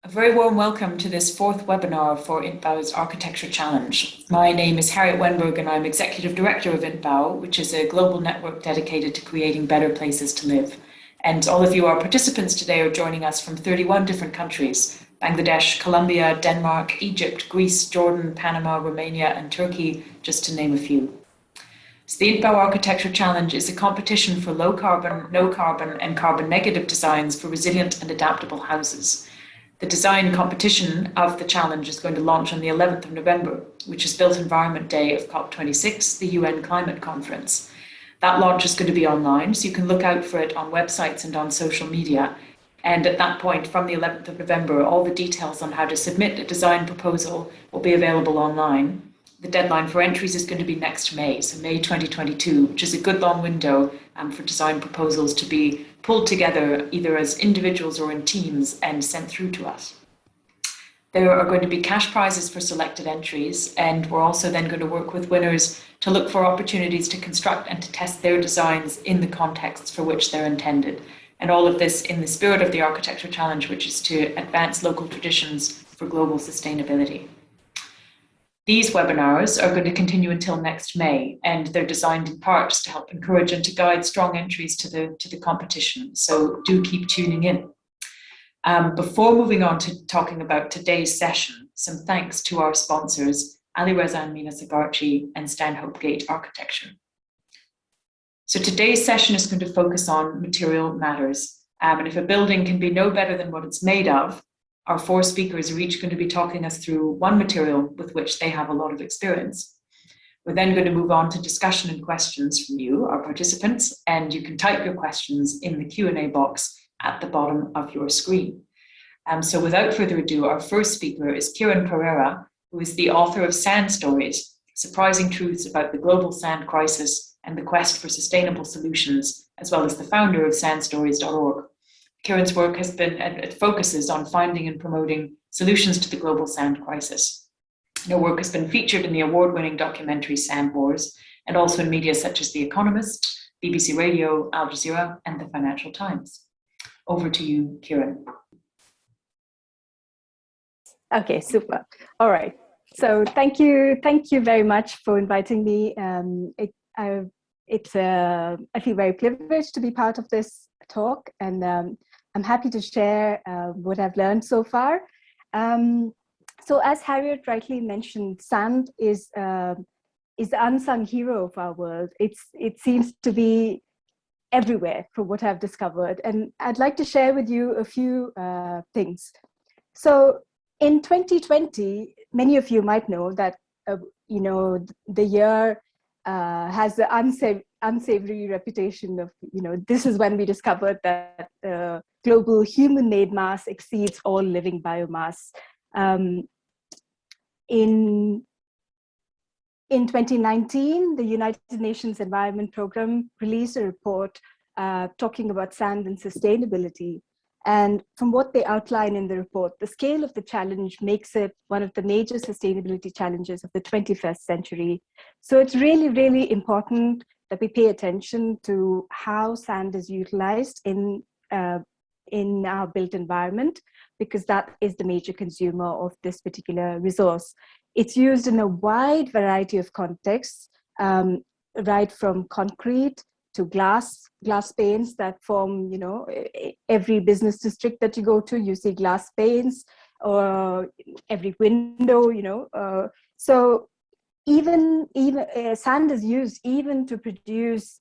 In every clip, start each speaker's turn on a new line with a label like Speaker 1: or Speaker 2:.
Speaker 1: A very warm welcome to this fourth webinar for INTBAU's Architecture Challenge. My name is Harriet Wenberg and I'm Executive Director of INTBAU, which is a global network dedicated to creating better places to live. And all of you, our participants today, are joining us from 31 different countries: Bangladesh, Colombia, Denmark, Egypt, Greece, Jordan, Panama, Romania, and Turkey, just to name a few. So the INTBAU Architecture Challenge is a competition for low carbon, no carbon, and carbon negative designs for resilient and adaptable houses. The design competition of the challenge is going to launch on the 11th of November, which is Built Environment Day of COP26, the UN Climate Conference. That launch is going to be online, so you can look out for it on websites and on social media. And at that point, from the 11th of November, all the details on how to submit a design proposal will be available online. The deadline for entries is going to be next May, so May 2022, which is a good long window for design proposals to be pulled together either as individuals or in teams and sent through to us. There are going to be cash prizes for selected entries, and we're also then going to work with winners to look for opportunities to construct and to test their designs in the contexts for which they're intended. And all of this in the spirit of the Architecture Challenge, which is to advance local traditions for global sustainability. These webinars are going to continue until next May, and they're designed in parts to help encourage and to guide strong entries to the competition. So do keep tuning in. Before moving on to talking about today's session, some thanks to our sponsors, Ali Reza and Mina Sagarchi and Stanhope Gate Architecture. So today's session is going to focus on material matters. And if a building can be no better than what it's made of, our four speakers are each going to be talking us through one material with which they have a lot of experience. We're then going to move on to discussion and questions from you, our participants, and you can type your questions in the Q&A box at the bottom of your screen. So without further ado, our first speaker is Kieran Pereira, who is the author of Sand Stories: Surprising Truths About the Global Sand Crisis and the Quest for Sustainable Solutions, as well as the founder of sandstories.org. Kieran's work focuses on finding and promoting solutions to the global sand crisis. Her work has been featured in the award-winning documentary Sand Wars, and also in media such as The Economist, BBC Radio, Al Jazeera, and the Financial Times. Over to you, Kieran.
Speaker 2: Okay, super. All right. So thank you very much for inviting me. I feel very privileged to be part of this talk, and I'm happy to share what I've learned so far. So as Harriet rightly mentioned, sand is the unsung hero of our world. It seems to be everywhere from what I've discovered. And I'd like to share with you a few things. So in 2020, many of you might know that, the year has the unsavory reputation of, this is when we discovered that global human-made mass exceeds all living biomass. In 2019, the United Nations Environment Programme released a report talking about sand and sustainability. And from what they outline in the report, the scale of the challenge makes it one of the major sustainability challenges of the 21st century. So it's really, really important that we pay attention to how sand is utilized in our built environment, because that is the major consumer of this particular resource. It's used in a wide variety of contexts, right from concrete to glass panes that form, every business district that you go to, you see glass panes, or every window, so even sand is used even to produce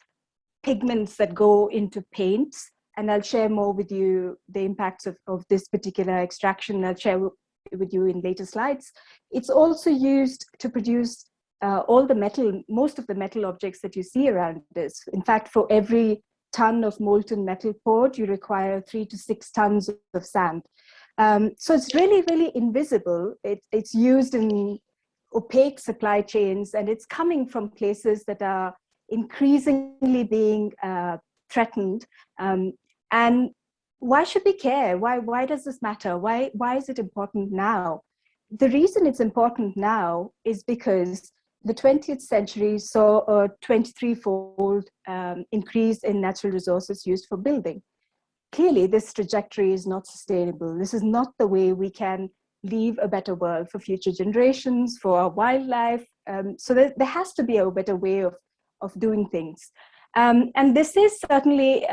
Speaker 2: pigments that go into paints. And I'll share more with you the impacts of this particular extraction. I'll share with you in later slides. It's also used to produce most of the metal objects that you see around this. In fact, for every ton of molten metal poured, you require 3 to 6 tons of sand. So it's really, really invisible. It's used in opaque supply chains, and it's coming from places that are increasingly being threatened. And why should we care? Why does this matter? Why is it important now? The reason it's important now is because the 20th century saw a 23-fold increase in natural resources used for building. clearly this trajectory is not sustainable. This is not the way we can leave a better world for future generations, for our wildlife. So there has to be a better way of doing things. And this is certainly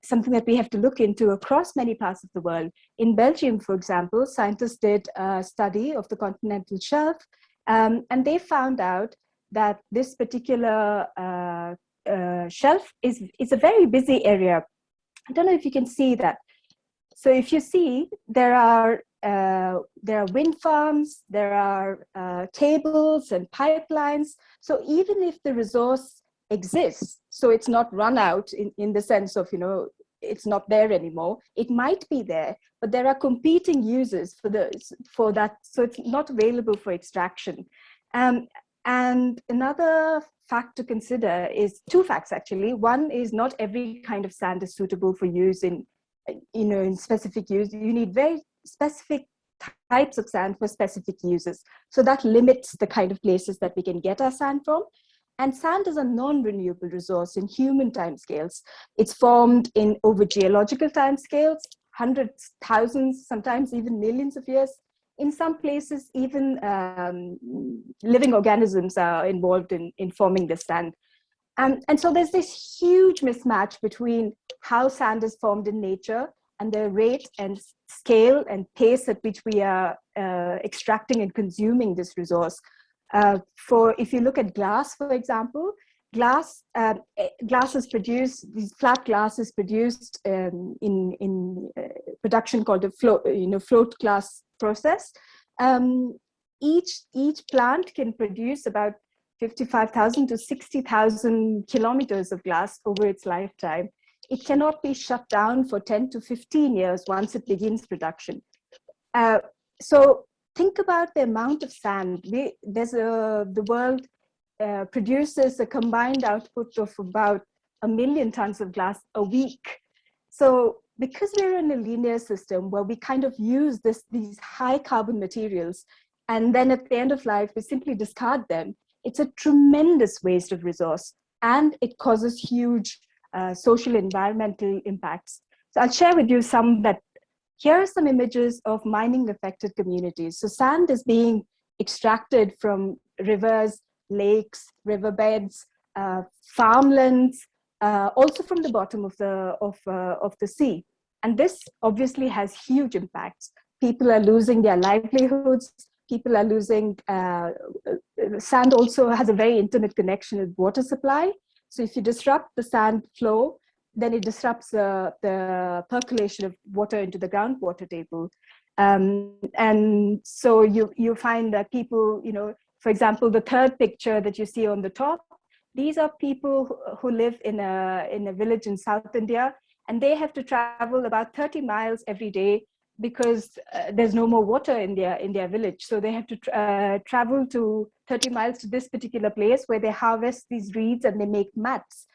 Speaker 2: something that we have to look into across many parts of the world. In Belgium, for example, scientists did a study of the continental shelf, and they found out that this particular shelf is a very busy area. I don't know if you can see that. So if you see, there are wind farms, there are cables and pipelines. So even if the resource exists, so it's not run out in the sense of, it's not there anymore, it might be there, but there are competing uses for that, so it's not available for extraction. And another fact to consider is two facts, actually. One is not every kind of sand is suitable for use in specific use. You need very specific types of sand for specific uses. So that limits the kind of places that we can get our sand from. And sand is a non-renewable resource in human timescales. It's formed in over geological timescales, hundreds, thousands, sometimes even millions of years. In some places, even living organisms are involved in forming the sand. And so there's this huge mismatch between how sand is formed in nature and the rate and scale and pace at which we are extracting and consuming this resource. If you look at glass, for example, glass is produced, these flat glass is produced in production called a float glass process. Each plant can produce about 55,000 to 60,000 kilometers of glass over its lifetime. It cannot be shut down for 10 to 15 years once it begins production. So think about the amount of sand. The world produces a combined output of about 1 million tons of glass a week. So because we're in a linear system where we kind of use these high carbon materials, and then at the end of life, we simply discard them, it's a tremendous waste of resource, and it causes huge social environmental impacts. So I'll share with you here are some images of mining affected communities. So sand is being extracted from rivers, lakes, riverbeds, farmlands, also from the bottom of the sea. And this obviously has huge impacts. People are losing their livelihoods. People are losing, sand also has a very intimate connection with water supply. So if you disrupt the sand flow, then it disrupts the percolation of water into the groundwater table. And so you find that people, for example, the third picture that you see on the top, these are people who live in a village in South India, and they have to travel about 30 miles every day because there's no more water in their village. So they have to travel to 30 miles to this particular place where they harvest these reeds and they make mats.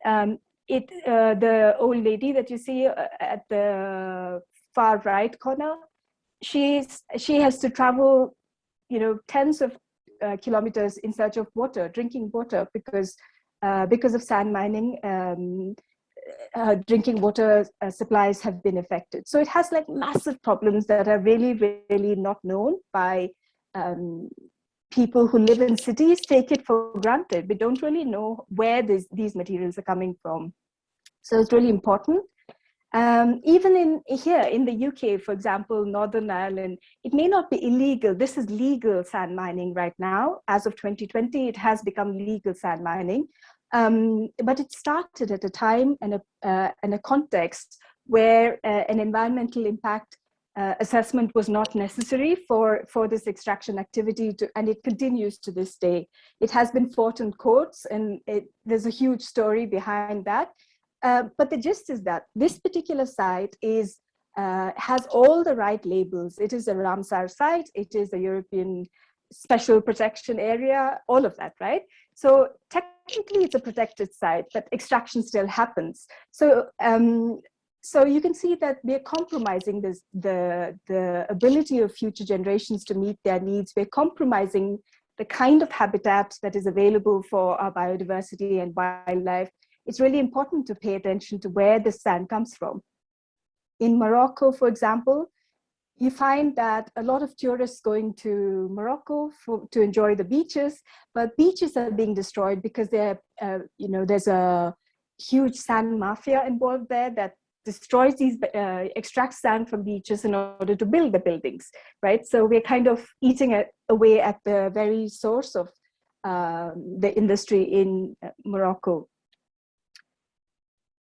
Speaker 2: The old lady that you see at the far right corner, she has to travel, tens of kilometers in search of water, drinking water, because of sand mining. Drinking water supplies have been affected. So it has like massive problems that are really, really not known by people who live in cities. Take it for granted. We don't really know where these materials are coming from. So it's really important. Even here in the UK, for example, Northern Ireland, it may not be illegal. This is legal sand mining right now. As of 2020, it has become legal sand mining. But it started at a time and a context where an environmental impact assessment was not necessary for this extraction activity, and it continues to this day. It has been fought in courts, and there's a huge story behind that. But the gist is that this particular site has all the right labels. It is a Ramsar site. It is a European special protection area, all of that, right? So technically it's a protected site, but extraction still happens. So so you can see that we're compromising the ability of future generations to meet their needs. We're compromising the kind of habitat that is available for our biodiversity and wildlife. It's really important to pay attention to where the sand comes from. In Morocco, for example, you find that a lot of tourists going to Morocco to enjoy the beaches, but beaches are being destroyed because there's a huge sand mafia involved there that destroys these, extracts sand from beaches in order to build the buildings, right? So we're kind of eating away at the very source of the industry in Morocco.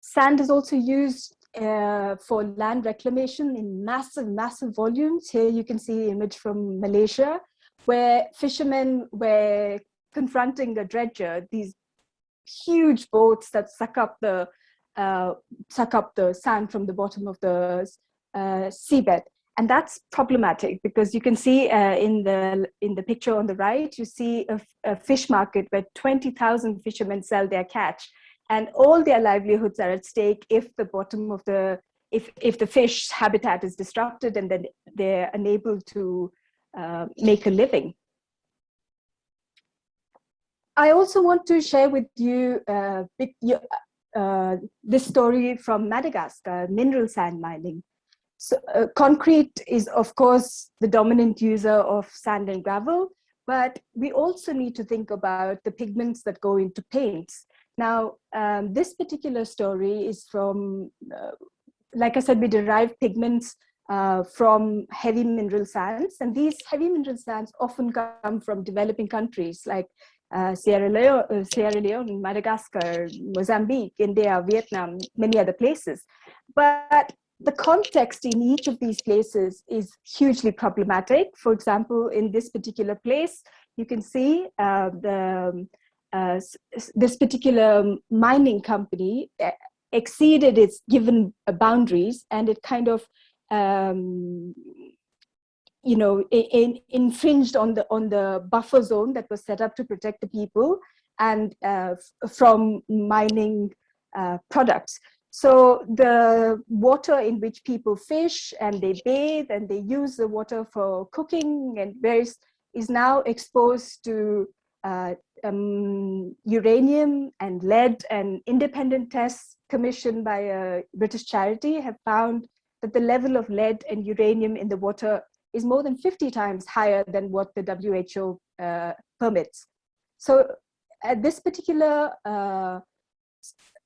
Speaker 2: Sand is also used for land reclamation in massive, massive volumes. Here you can see an image from Malaysia, where fishermen were confronting a dredger, these huge boats that suck up the sand from the bottom of the seabed. And that's problematic because you can see in the picture on the right, you see a fish market where 20,000 fishermen sell their catch. And all their livelihoods are at stake if the bottom of if the fish habitat is disrupted, and then they're unable to make a living. I also want to share with you this story from Madagascar, mineral sand mining. So, concrete is, of course, the dominant user of sand and gravel, but we also need to think about the pigments that go into paints. Now, this particular story is from, like I said, we derive pigments from heavy mineral sands, and these heavy mineral sands often come from developing countries like Sierra Leone, Madagascar, Mozambique, India, Vietnam, many other places. But the context in each of these places is hugely problematic. For example, in this particular place, you can see this particular mining company exceeded its given boundaries, and it kind of infringed on the buffer zone that was set up to protect the people and from mining products. So the water in which people fish and they bathe and they use the water for cooking and various is now exposed to uranium and lead, and independent tests commissioned by a British charity have found that the level of lead and uranium in the water is more than 50 times higher than what the WHO permits. So at this particular, there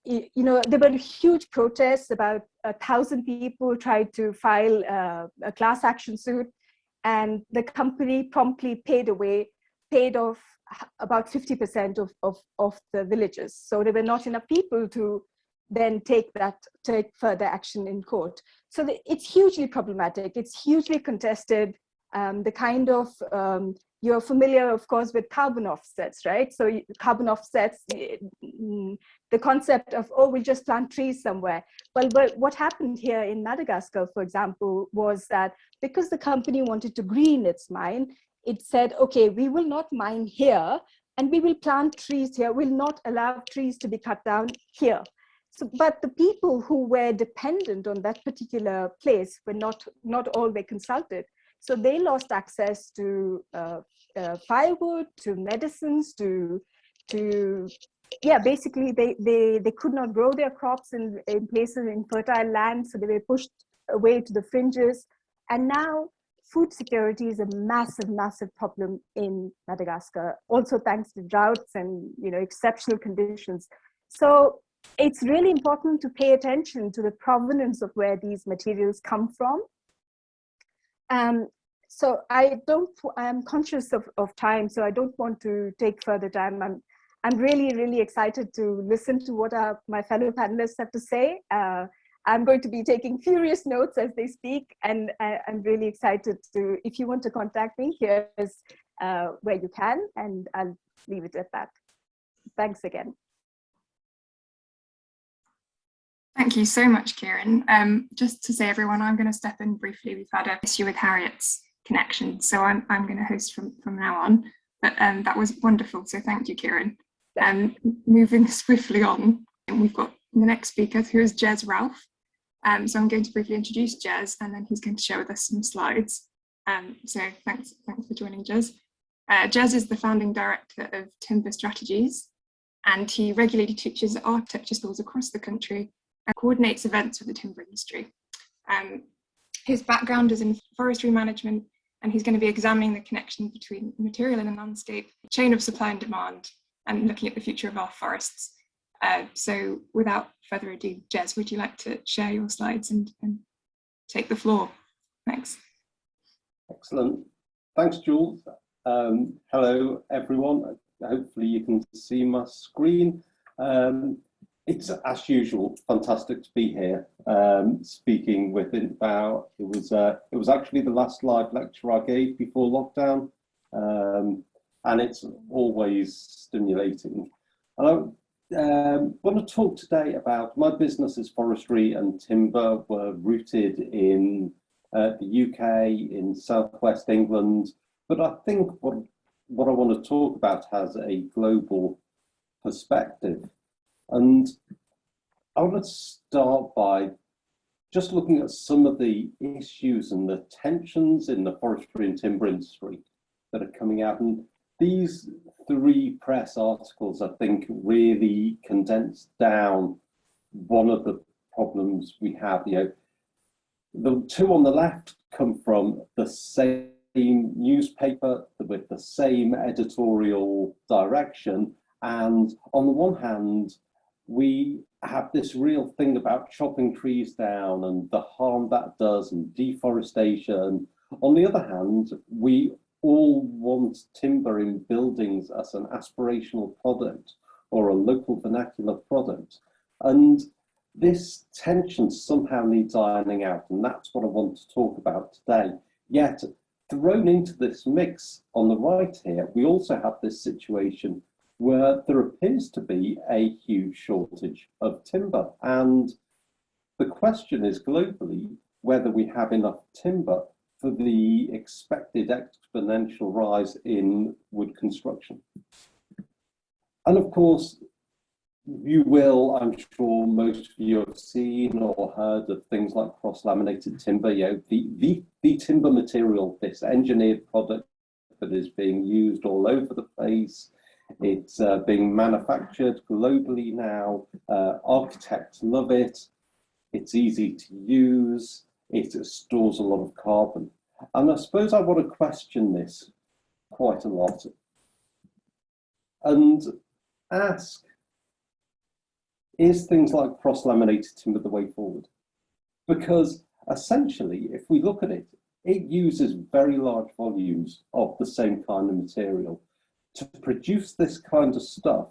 Speaker 2: were huge protests. About 1,000 people tried to file a class action suit, and the company promptly paid off about 50% of the villages. So there were not enough people to then take further action in court. So it's hugely problematic. It's hugely contested. The kind of, you're familiar, of course, with carbon offsets, right? So carbon offsets, the concept of, oh, we just plant trees somewhere. Well, but what happened here in Madagascar, for example, was that because the company wanted to green its mine, it said, okay, we will not mine here, and we will plant trees here. We'll not allow trees to be cut down here. So, but the people who were dependent on that particular place were not all were consulted. So they lost access to firewood, to medicines, basically they could not grow their crops in places in fertile land. So they were pushed away to the fringes. And now food security is a massive, massive problem in Madagascar, also thanks to droughts and exceptional conditions. So it's really important to pay attention to the provenance of where these materials come from. So I'm conscious of time, so I don't want to take further time. I'm really, really excited to listen to what my fellow panelists have to say. I'm going to be taking furious notes as they speak, and I'm really excited to, if you want to contact me, here's where you can, and I'll leave it at that. Thanks again.
Speaker 3: Thank you so much, Kieran. Just to say, everyone, I'm going to step in briefly. We've had an issue with Harriet's connection, so I'm going to host from now on. But that was wonderful, so thank you, Kieran. Moving swiftly on, we've got the next speaker, who is Jez Ralph. So I'm going to briefly introduce Jez, and then he's going to share with us some slides. So thanks for joining, Jez. Jez is the founding director of Timber Strategies, and he regularly teaches at architecture schools across the country and coordinates events with the timber industry. His background is in forestry management, and he's going to be examining the connection between material in the landscape, chain of supply and demand, and looking at the future of our forests. So without further ado, Jez, would you like to share your slides and take the floor? Thanks.
Speaker 4: Excellent. Thanks, Jules. Hello, everyone. Hopefully you can see my screen. It's, as usual, fantastic to be here speaking with INTBAU. It was actually the last live lecture I gave before lockdown, and it's always stimulating. And I want to talk today about my business is forestry and timber. We're rooted in the UK, in southwest England, but I think what I want to talk about has a global perspective. And I want to start by just looking at some of the issues and the tensions in the forestry and timber industry that are coming out. And these 3 press articles, I think, really condense down one of the problems we have. You know, the 2 on the left come from the same newspaper with the same editorial direction. And on the one hand, we have this real thing about chopping trees down and the harm that does and deforestation. On the other hand, we all want timber in buildings as an aspirational product or a local vernacular product. And this tension somehow needs ironing out, and that's what I want to talk about today. Yet, thrown into this mix on the right here, we also have this situation where there appears to be a huge shortage of timber. And the question is globally whether we have enough timber for the expected exponential rise in wood construction. And of course, you will, I'm sure most of you have seen or heard of things like cross-laminated timber, you know, the timber material, this engineered product that is being used all over the place. It's being manufactured globally now. Architects love it. It's easy to use. It stores a lot of carbon. And I suppose I want to question this quite a lot and ask, is things like cross-laminated timber the way forward? Because essentially, if we look at it, it uses very large volumes of the same kind of material. To produce this kind of stuff,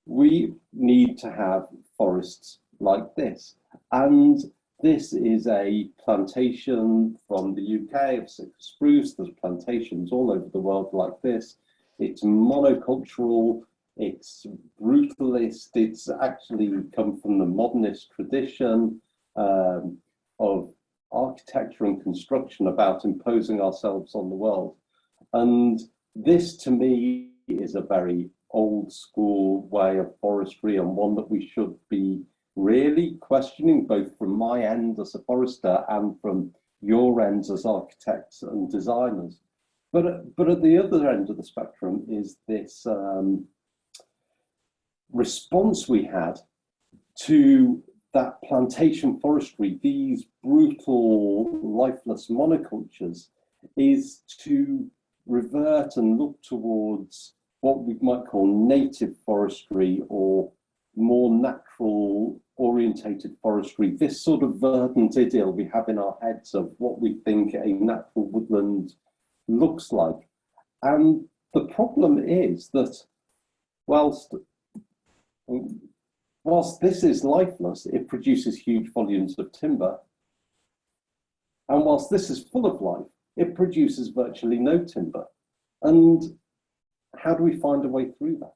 Speaker 4: we need to have forests like this. And this is a plantation from the UK of cypress spruce. There's plantations all over the world like this. It's monocultural, it's brutalist, it's actually come from the modernist tradition of architecture and construction about imposing ourselves on the world. And this, to me, is a very old school way of forestry, and one that we should be really questioning, both from my end as a forester and from your ends as architects and designers. But at the other end of the spectrum is this response we had to that plantation forestry, these brutal, lifeless monocultures, is to revert and look towards what we might call native forestry or more natural orientated forestry, this sort of verdant idyll we have in our heads of what we think a natural woodland looks like. And the problem is that whilst this is lifeless, it produces huge volumes of timber. And whilst this is full of life, it produces virtually no timber. And how do we find a way through that?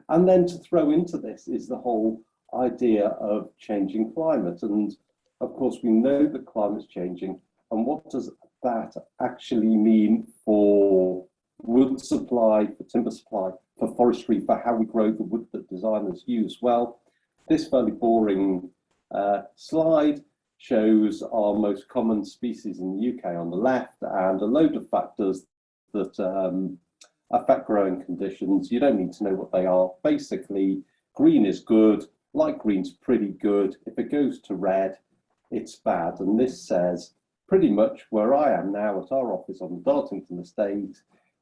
Speaker 4: And then to throw into this is the whole idea of changing climate. And of course, we know that climate's changing. And what does that actually mean for wood supply, for timber supply, for forestry, for how we grow the wood that designers use? Well, this fairly boring slide shows our most common species in the UK on the left and a load of factors that affect growing conditions. You don't need to know what they are. Basically, green is good, light green's pretty good. If it goes to red, it's bad. And this says pretty much where I am now at our office on the Dartington estate,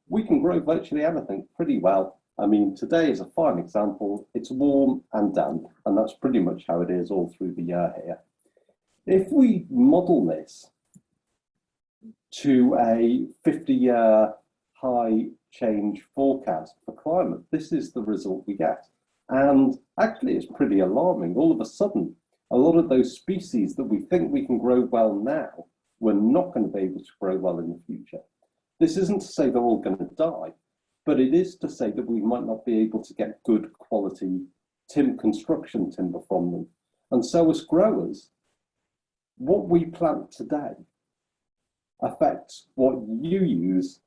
Speaker 4: we can grow virtually anything pretty well. I mean, today is a fine example. It's warm and damp, and that's pretty much how it is all through the year here. If we model this to a 50-year high change forecast for climate, this is the result we get. And actually, it's pretty alarming. All of a sudden, a lot of those species that we think we can grow well now, we're not going to be able to grow well in the future. This isn't to say they're all going to die, but it is to say that we might not be able to get good quality construction timber from them. And so as growers, what we plant today affects what you use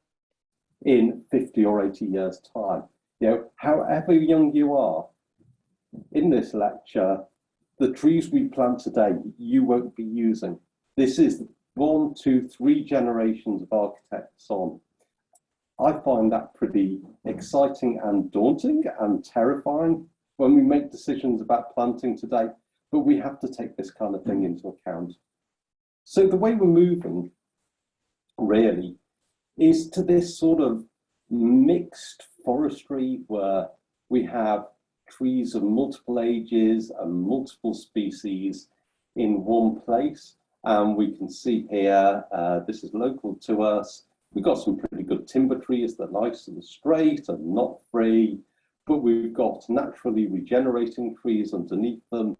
Speaker 4: in 50 or 80 years' time. You know, however young you are, in this lecture, the trees we plant today, you won't be using. This is 1, 2, 3 generations of architects on. I find that pretty exciting and daunting and terrifying when we make decisions about planting today, but we have to take this kind of thing into account. So the way we're moving really is to this sort of mixed forestry where we have trees of multiple ages and multiple species in one place. And we can see here, this is local to us. We've got some pretty good timber trees that are nice and straight and not free, but we've got naturally regenerating trees underneath them,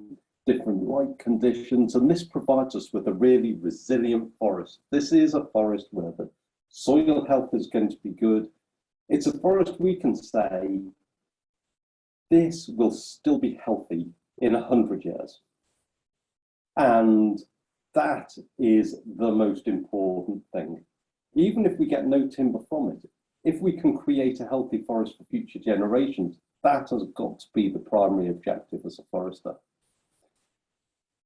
Speaker 4: different light conditions, and this provides us with a really resilient forest. This is a forest where the soil health is going to be good. It's a forest we can say, this will still be healthy in 100 years. And that is the most important thing. Even if we get no timber from it, if we can create a healthy forest for future generations, that has got to be the primary objective as a forester.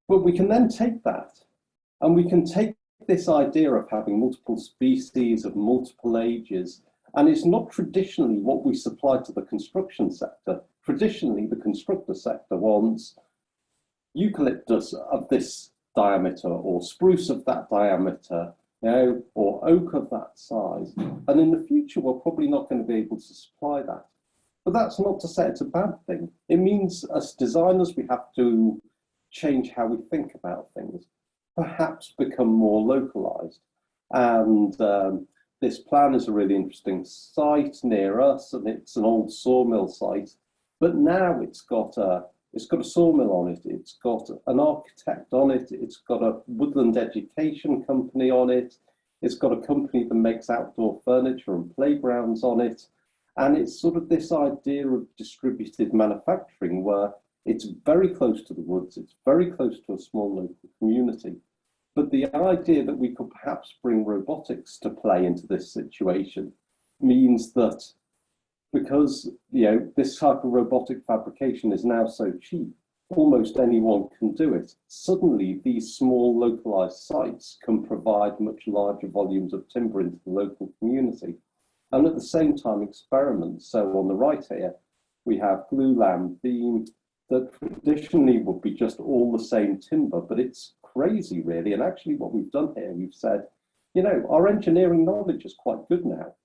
Speaker 4: But we can then take that and we can take this idea of having multiple species of multiple ages, and it's not traditionally what we supply to the construction sector. Traditionally, the constructor sector wants eucalyptus of this diameter or spruce of that diameter, you know, or oak of that size. And in the future, we're probably not going to be able to supply that. But that's not to say it's a bad thing. It means as designers, we have to change how we think about things, perhaps become more localized. And this plan is a really interesting site near us, and it's an old sawmill site. But now it's got a sawmill on it, it's got an architect on it, it's got a woodland education company on it, it's got a company that makes outdoor furniture and playgrounds on it. And it's sort of this idea of distributed manufacturing where it's very close to the woods, it's very close to a small local community. But the idea that we could perhaps bring robotics to play into this situation means that because, you know, this type of robotic fabrication is now so cheap, almost anyone can do it. Suddenly, these small localized sites can provide much larger volumes of timber into the local community. And at the same time, experiments. So on the right here, we have glulam beam that traditionally would be just all the same timber, but it's crazy really. And actually what we've done here, we've said, you know, our engineering knowledge is quite good now.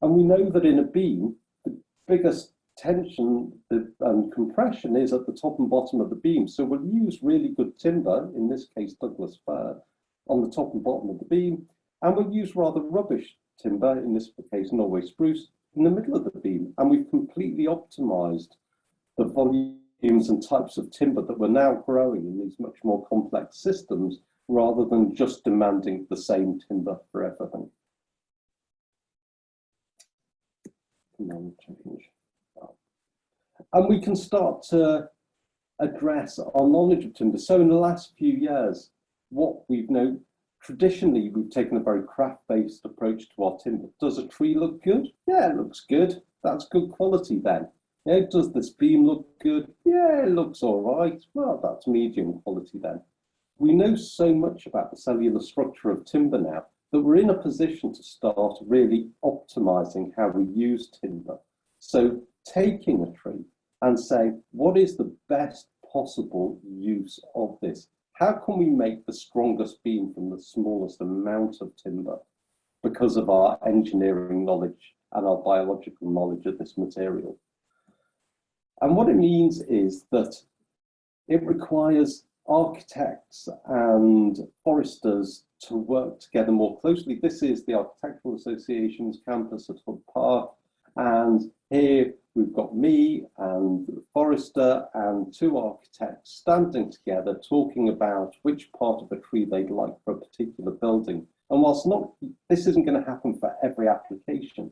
Speaker 4: And we know that in a beam, the biggest tension and compression is at the top and bottom of the beam. So we'll use really good timber, in this case Douglas fir, on the top and bottom of the beam, and we'll use rather rubbish timber, in this case Norway spruce, in the middle of the beam. And we've completely optimized the volumes and types of timber that we're now growing in these much more complex systems, rather than just demanding the same timber for everything. And we can start to address our knowledge of timber. So in the last few years, what we've known, traditionally, we've taken a very craft-based approach to our timber. Does a tree look good? Yeah, it looks good. That's good quality then. Yeah, does this beam look good? Yeah, it looks all right. Well, that's medium quality then. We know so much about the cellular structure of timber now that we're in a position to start really optimizing how we use timber. So taking a tree and say, what is the best possible use of this? how can we make the strongest beam from the smallest amount of timber because of our engineering knowledge and our biological knowledge of this material? And what it means is that it requires architects and foresters to work together more closely. This is the Architectural Association's campus at Hook Park, and here we've got me and the forester and two architects standing together talking about which part of a tree they'd like for a particular building. And whilst this isn't going to happen for every application,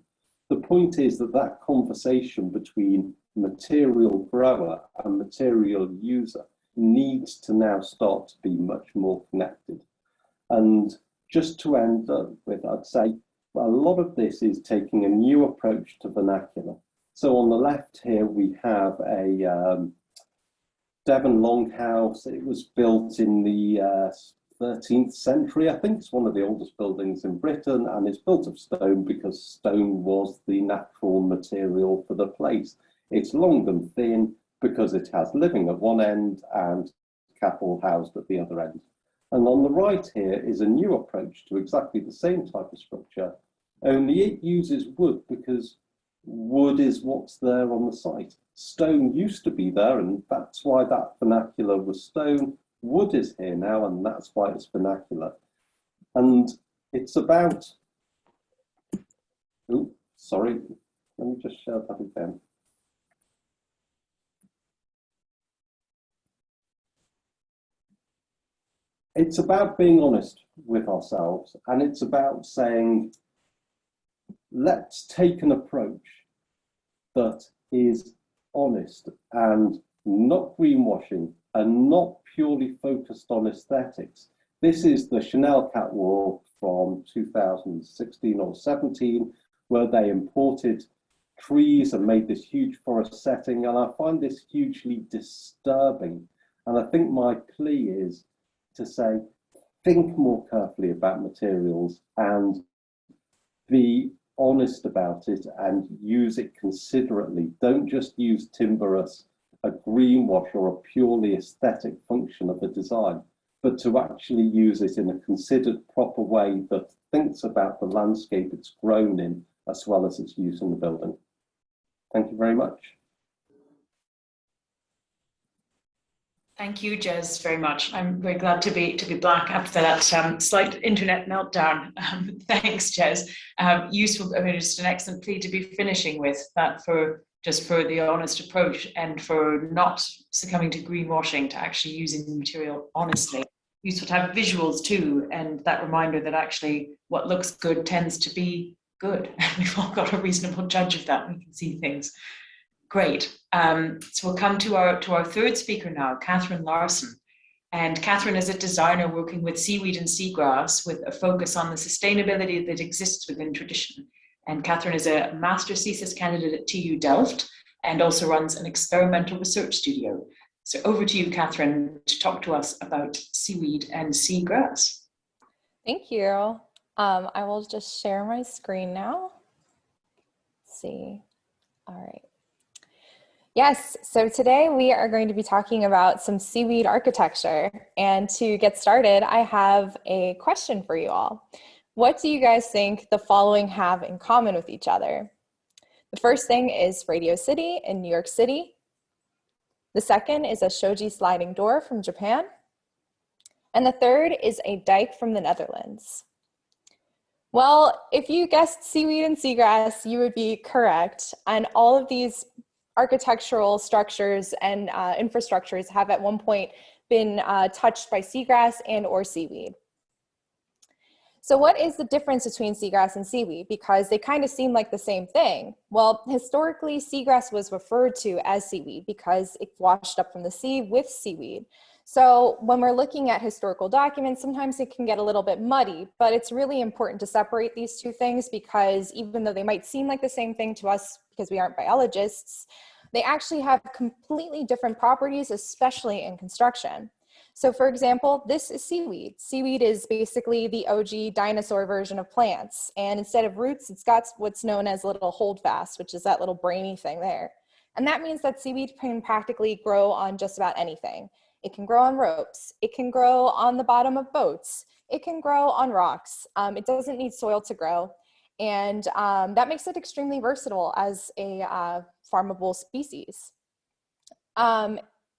Speaker 4: the point is that that conversation between material grower and material user needs to now start to be much more connected. And just to end up with, I'd say a lot of this is taking a new approach to vernacular. So on the left here, we have a Devon longhouse. It was built in the 13th century. I think it's one of the oldest buildings in Britain, and it's built of stone because stone was the natural material for the place. It's long and thin because it has living at one end and cattle housed at the other end. And on the right here is a new approach to exactly the same type of structure, only it uses wood because wood is what's there on the site. Stone used to be there, and that's why that vernacular was stone. Wood is here now, and that's why it's vernacular. And it's about, oh, sorry, let me just share that again. It's about being honest with ourselves, and it's about saying, let's take an approach that is honest and not greenwashing and not purely focused on aesthetics. This is the Chanel catwalk from 2016 or 17, where they imported trees and made this huge forest setting, and I find this hugely disturbing. And I think my plea is to say, think more carefully about materials and be honest about it and use it considerately. Don't just use timber as a greenwash or a purely aesthetic function of a design, but to actually use it in a considered, proper way that thinks about the landscape it's grown in, as well as its use in the building. Thank you very much.
Speaker 1: Thank you, Jez, very much. I'm very glad to be back after that slight internet meltdown. Thanks, Jez. Useful. I mean, just an excellent plea to be finishing with that for the honest approach and for not succumbing to greenwashing, to actually using the material honestly. Useful to have visuals too, and that reminder that actually what looks good tends to be good. We've all got a reasonable judge of that. We can see things. Great. So we'll come to our third speaker now, Catherine Larson. And Catherine is a designer working with seaweed and seagrass with a focus on the sustainability that exists within tradition. And Catherine is a master's thesis candidate at TU Delft and also runs an experimental research studio. So over to you, Catherine, to talk to us about seaweed and seagrass.
Speaker 5: Thank you. I will just share my screen now. Let's see. All right. Yes, so today we are going to be talking about some seaweed architecture. And to get started, I have a question for you all. What do you guys think the following have in common with each other? The first thing is Radio City in New York City. The second is a shoji sliding door from Japan. And the third is a dike from the Netherlands. Well, if you guessed seaweed and seagrass, you would be correct. And all of these architectural structures and infrastructures have at one point been touched by seagrass and or seaweed. So what is the difference between seagrass and seaweed? Because they kind of seem like the same thing. Well, historically, seagrass was referred to as seaweed because it washed up from the sea with seaweed. So when we're looking at historical documents, sometimes it can get a little bit muddy, but it's really important to separate these two things because even though they might seem like the same thing to us because we aren't biologists, they actually have completely different properties, especially in construction. So for example, this is seaweed. Seaweed is basically the OG dinosaur version of plants. And instead of roots, it's got what's known as little holdfasts, which is that little brainy thing there. And that means that seaweed can practically grow on just about anything. It can grow on ropes. It can grow on the bottom of boats. It can grow on rocks. It doesn't need soil to grow. And that makes it extremely versatile as a farmable species.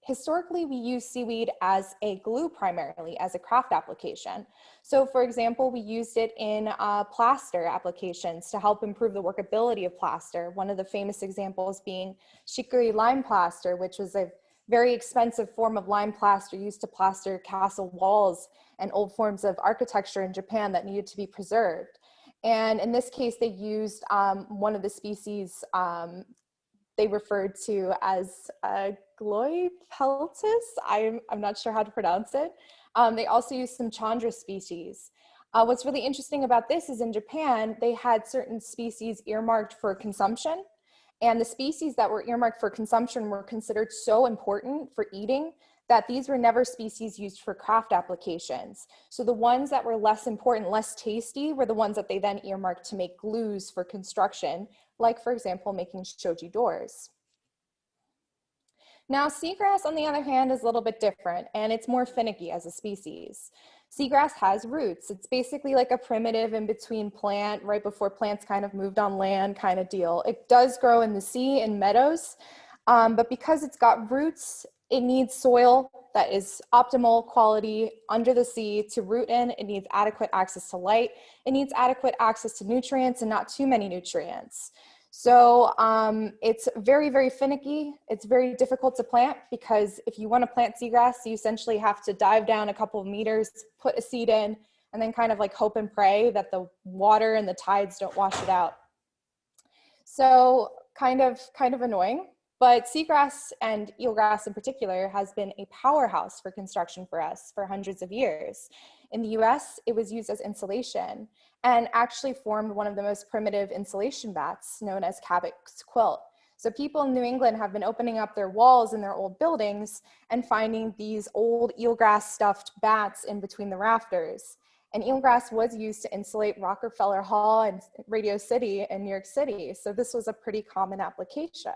Speaker 5: Historically, we use seaweed as a glue primarily, as a craft application. So for example, we used it in plaster applications to help improve the workability of plaster. One of the famous examples being chicory lime plaster, which was a very expensive form of lime plaster used to plaster castle walls and old forms of architecture in Japan that needed to be preserved. And in this case, they used one of the species they referred to as Gloipeltis. I'm not sure how to pronounce it. They also used some Chandra species. What's really interesting about this is in Japan, they had certain species earmarked for consumption. And the species that were earmarked for consumption were considered so important for eating that these were never species used for craft applications. So the ones that were less important, less tasty, were the ones that they then earmarked to make glues for construction, like for example, making shoji doors. Now, seagrass, on the other hand, is a little bit different, and it's more finicky as a species. Seagrass has roots. It's basically like a primitive in-between plant, right before plants kind of moved on land kind of deal. It does grow in the sea, in meadows, but because it's got roots, it needs soil that is optimal quality under the sea to root in. It needs adequate access to light. It needs adequate access to nutrients and not too many nutrients. So it's very, very finicky. It's very difficult to plant because if you want to plant seagrass, you essentially have to dive down a couple of meters, put a seed in, and then kind of like hope and pray that the water and the tides don't wash it out. So kind of annoying. But seagrass and eelgrass in particular has been a powerhouse for construction for us for hundreds of years. In the US, it was used as insulation and actually formed one of the most primitive insulation bats known as Cabot's quilt. So people in New England have been opening up their walls in their old buildings and finding these old eelgrass stuffed bats in between the rafters. And eelgrass was used to insulate Rockefeller Hall and Radio City in New York City. So this was a pretty common application.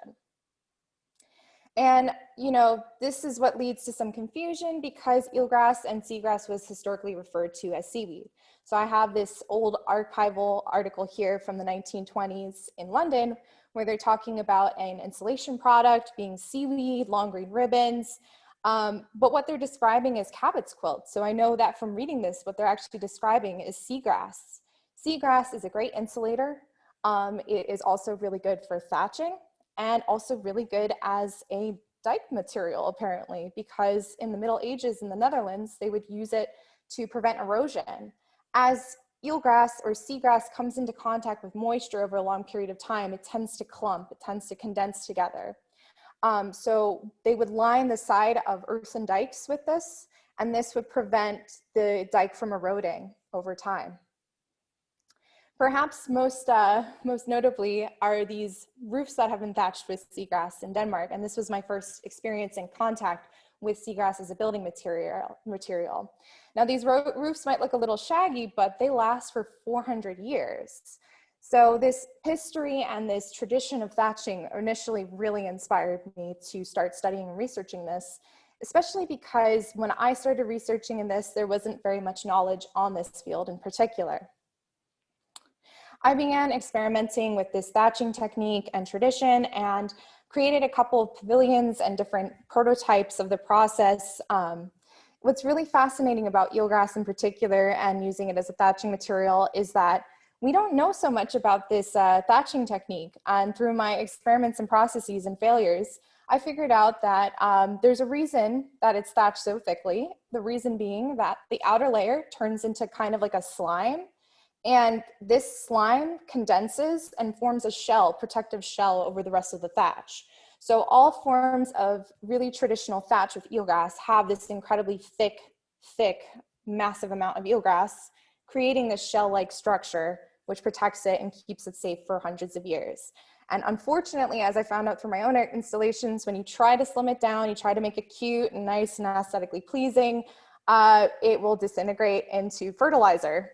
Speaker 5: And, you know, this is what leads to some confusion because eelgrass and seagrass was historically referred to as seaweed. So I have this old archival article here from the 1920s in London where they're talking about an insulation product being seaweed, long green ribbons, but what they're describing is Cabot's quilt. So I know that from reading this, what they're actually describing is seagrass. Seagrass is a great insulator. It is also really good for thatching, and also really good as a dike material, apparently, because in the Middle Ages in the Netherlands, they would use it to prevent erosion. As eelgrass or seagrass comes into contact with moisture over a long period of time, it tends to clump, it tends to condense together. So they would line the side of earthen dikes with this, and this would prevent the dike from eroding over time. Perhaps most notably are these roofs that have been thatched with seagrass in Denmark. And this was my first experience in contact with seagrass as a building material. Now these roofs might look a little shaggy, but they last for 400 years. So this history and this tradition of thatching initially really inspired me to start studying and researching this, especially because when I started researching in this, there wasn't very much knowledge on this field in particular. I began experimenting with this thatching technique and tradition and created a couple of pavilions and different prototypes of the process. What's really fascinating about eelgrass in particular and using it as a thatching material is that we don't know so much about this thatching technique. And through my experiments and processes and failures, I figured out that there's a reason that it's thatched so thickly. The reason being that the outer layer turns into kind of like a slime. And this slime condenses and forms a shell, protective shell over the rest of the thatch. So all forms of really traditional thatch with eelgrass have this incredibly thick, massive amount of eelgrass, creating this shell-like structure, which protects it and keeps it safe for hundreds of years. And unfortunately, as I found out through my own installations, when you try to slim it down, you try to make it cute and nice and aesthetically pleasing, it will disintegrate into fertilizer.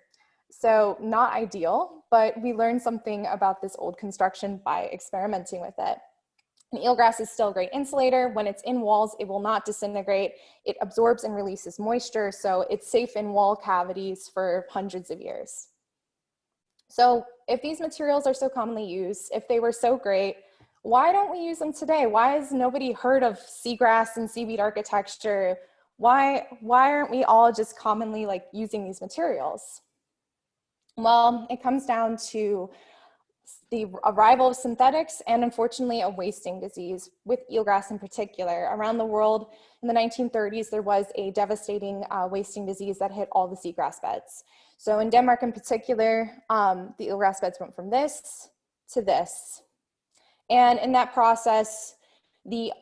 Speaker 5: So not ideal, but we learned something about this old construction by experimenting with it. And eelgrass is still a great insulator. When it's in walls, it will not disintegrate. It absorbs and releases moisture, so it's safe in wall cavities for hundreds of years. So if these materials are so commonly used, if they were so great, why don't we use them today? Why has nobody heard of seagrass and seaweed architecture? Why aren't we all just commonly like using these materials? Well, it comes down to the arrival of synthetics and unfortunately a wasting disease with eelgrass in particular. Around the world in the 1930s, there was a devastating wasting disease that hit all the seagrass beds. So in Denmark in particular, the eelgrass beds went from this to this. And in that process,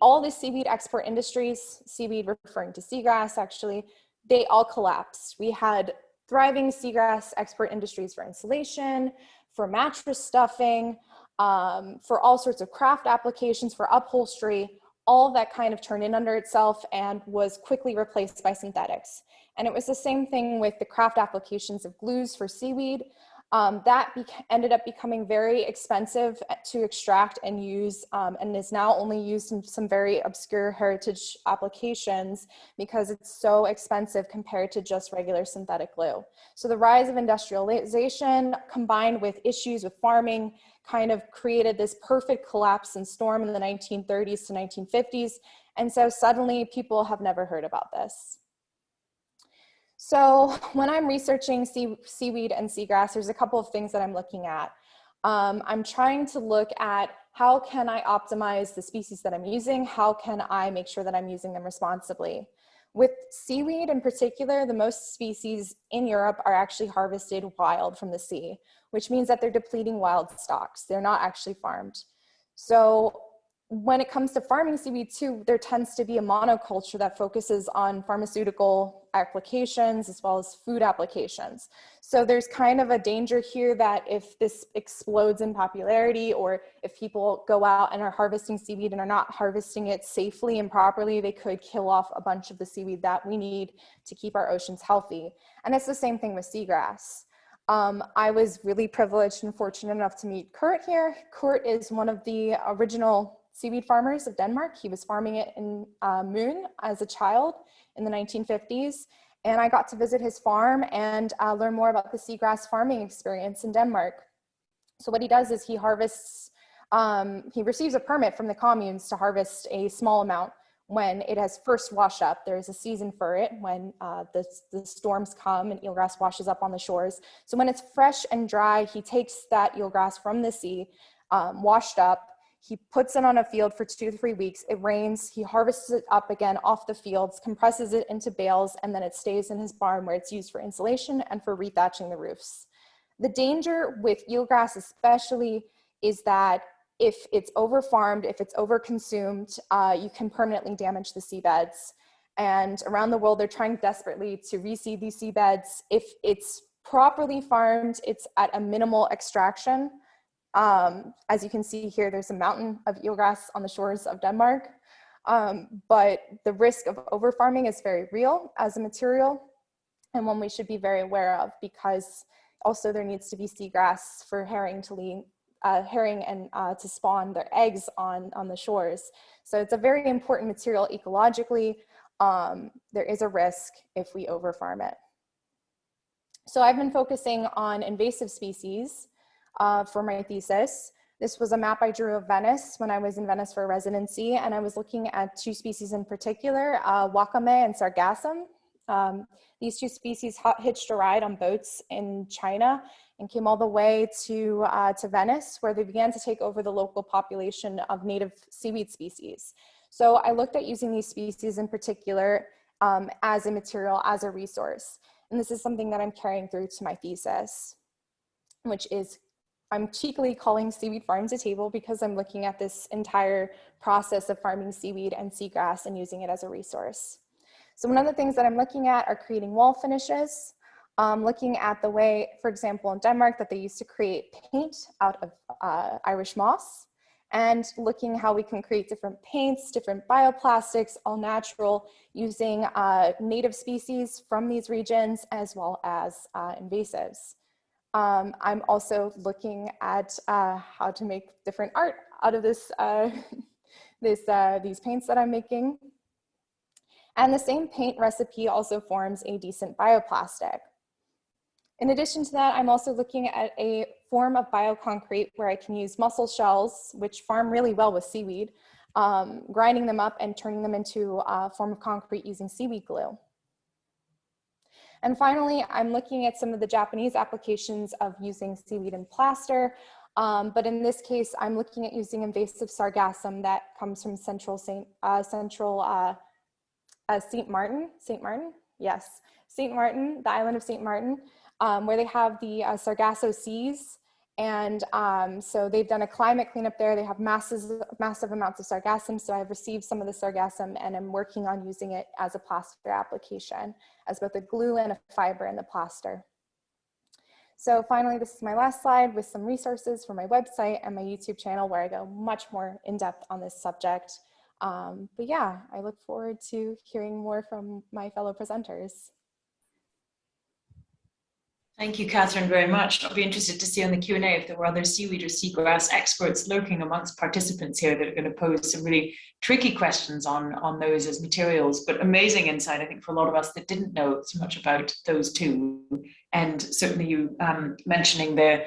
Speaker 5: all the seaweed export industries, seaweed referring to seagrass actually, they all collapsed. We had thriving seagrass export industries for insulation, for mattress stuffing, for all sorts of craft applications, for upholstery. All of that kind of turned in under itself and was quickly replaced by synthetics. And it was the same thing with the craft applications of glues for seaweed. That ended up becoming very expensive to extract and use, and is now only used in some very obscure heritage applications because it's so expensive compared to just regular synthetic glue. So the rise of industrialization combined with issues with farming kind of created this perfect collapse and storm in the 1930s to 1950s. And so suddenly people have never heard about this. So when I'm researching seaweed and seagrass, there's a couple of things that I'm looking at. I'm trying to look at how can I optimize the species that I'm using? How can I make sure that I'm using them responsibly? With seaweed in particular, the most species in Europe are actually harvested wild from the sea, which means that they're depleting wild stocks. They're not actually farmed. So when it comes to farming seaweed too, there tends to be a monoculture that focuses on pharmaceutical applications as well as food applications. So there's kind of a danger here that if this explodes in popularity, or if people go out and are harvesting seaweed and are not harvesting it safely and properly, they could kill off a bunch of the seaweed that we need to keep our oceans healthy. And it's the same thing with seagrass. I was really privileged and fortunate enough to meet Kurt here. Kurt is one of the original seaweed farmers of Denmark. He was farming it in Moon as a child in the 1950s. And I got to visit his farm and learn more about the seagrass farming experience in Denmark. So what he does is he harvests, he receives a permit from the communes to harvest a small amount when it has first washed up. There's a season for it when the storms come and eelgrass washes up on the shores. So when it's fresh and dry, he takes that eelgrass from the sea, washed up, he puts it on a field for 2 to 3 weeks. It rains, he harvests it up again off the fields, compresses it into bales, and then it stays in his barn where it's used for insulation and for rethatching the roofs. The danger with eelgrass especially is that if it's over-farmed, if it's over-consumed, you can permanently damage the seabeds. And around the world, they're trying desperately to reseed these seabeds. If it's properly farmed, it's at a minimal extraction. As you can see here, there's a mountain of eelgrass on the shores of Denmark. But the risk of over-farming is very real as a material, and one we should be very aware of, because also there needs to be seagrass for herring to spawn their eggs on the shores. So it's a very important material ecologically. There is a risk if we over-farm it. So I've been focusing on invasive species for my thesis. This was a map I drew of Venice when I was in Venice for a residency, and I was looking at 2 species in particular, wakame and sargassum. These 2 species hitched a ride on boats in China and came all the way to Venice, where they began to take over the local population of native seaweed species. So I looked at using these species in particular as a material, as a resource. And this is something that I'm carrying through to my thesis, which is, I'm cheekily calling seaweed farm to table because I'm looking at this entire process of farming seaweed and seagrass and using it as a resource. So one of the things that I'm looking at are creating wall finishes, looking at the way, for example, in Denmark, that they used to create paint out of Irish moss, and looking how we can create different paints, different bioplastics, all natural, using native species from these regions as well as invasives. I'm also looking at how to make different art out of this these paints that I'm making. And the same paint recipe also forms a decent bioplastic. In addition to that, I'm also looking at a form of bioconcrete where I can use mussel shells, which farm really well with seaweed, grinding them up and turning them into a form of concrete using seaweed glue. And finally, I'm looking at some of the Japanese applications of using seaweed in plaster. But in this case, I'm looking at using invasive sargassum that comes from Saint Martin, yes, Saint Martin, the island of Saint Martin, where they have the Sargasso seas. And so they've done a climate cleanup there. They have massive amounts of sargassum. So I've received some of the sargassum and I'm working on using it as a plaster application, as both a glue and a fiber in the plaster. So finally, this is my last slide with some resources for my website and my YouTube channel where I go much more in depth on this subject. But yeah, I look forward to hearing more from my fellow presenters.
Speaker 1: Thank you, Catherine, very much. I'll be interested to see on the Q&A if there were other seaweed or seagrass experts lurking amongst participants here that are going to pose some really tricky questions on those as materials, but amazing insight, I think, for a lot of us that didn't know so much about those two. And certainly you mentioning the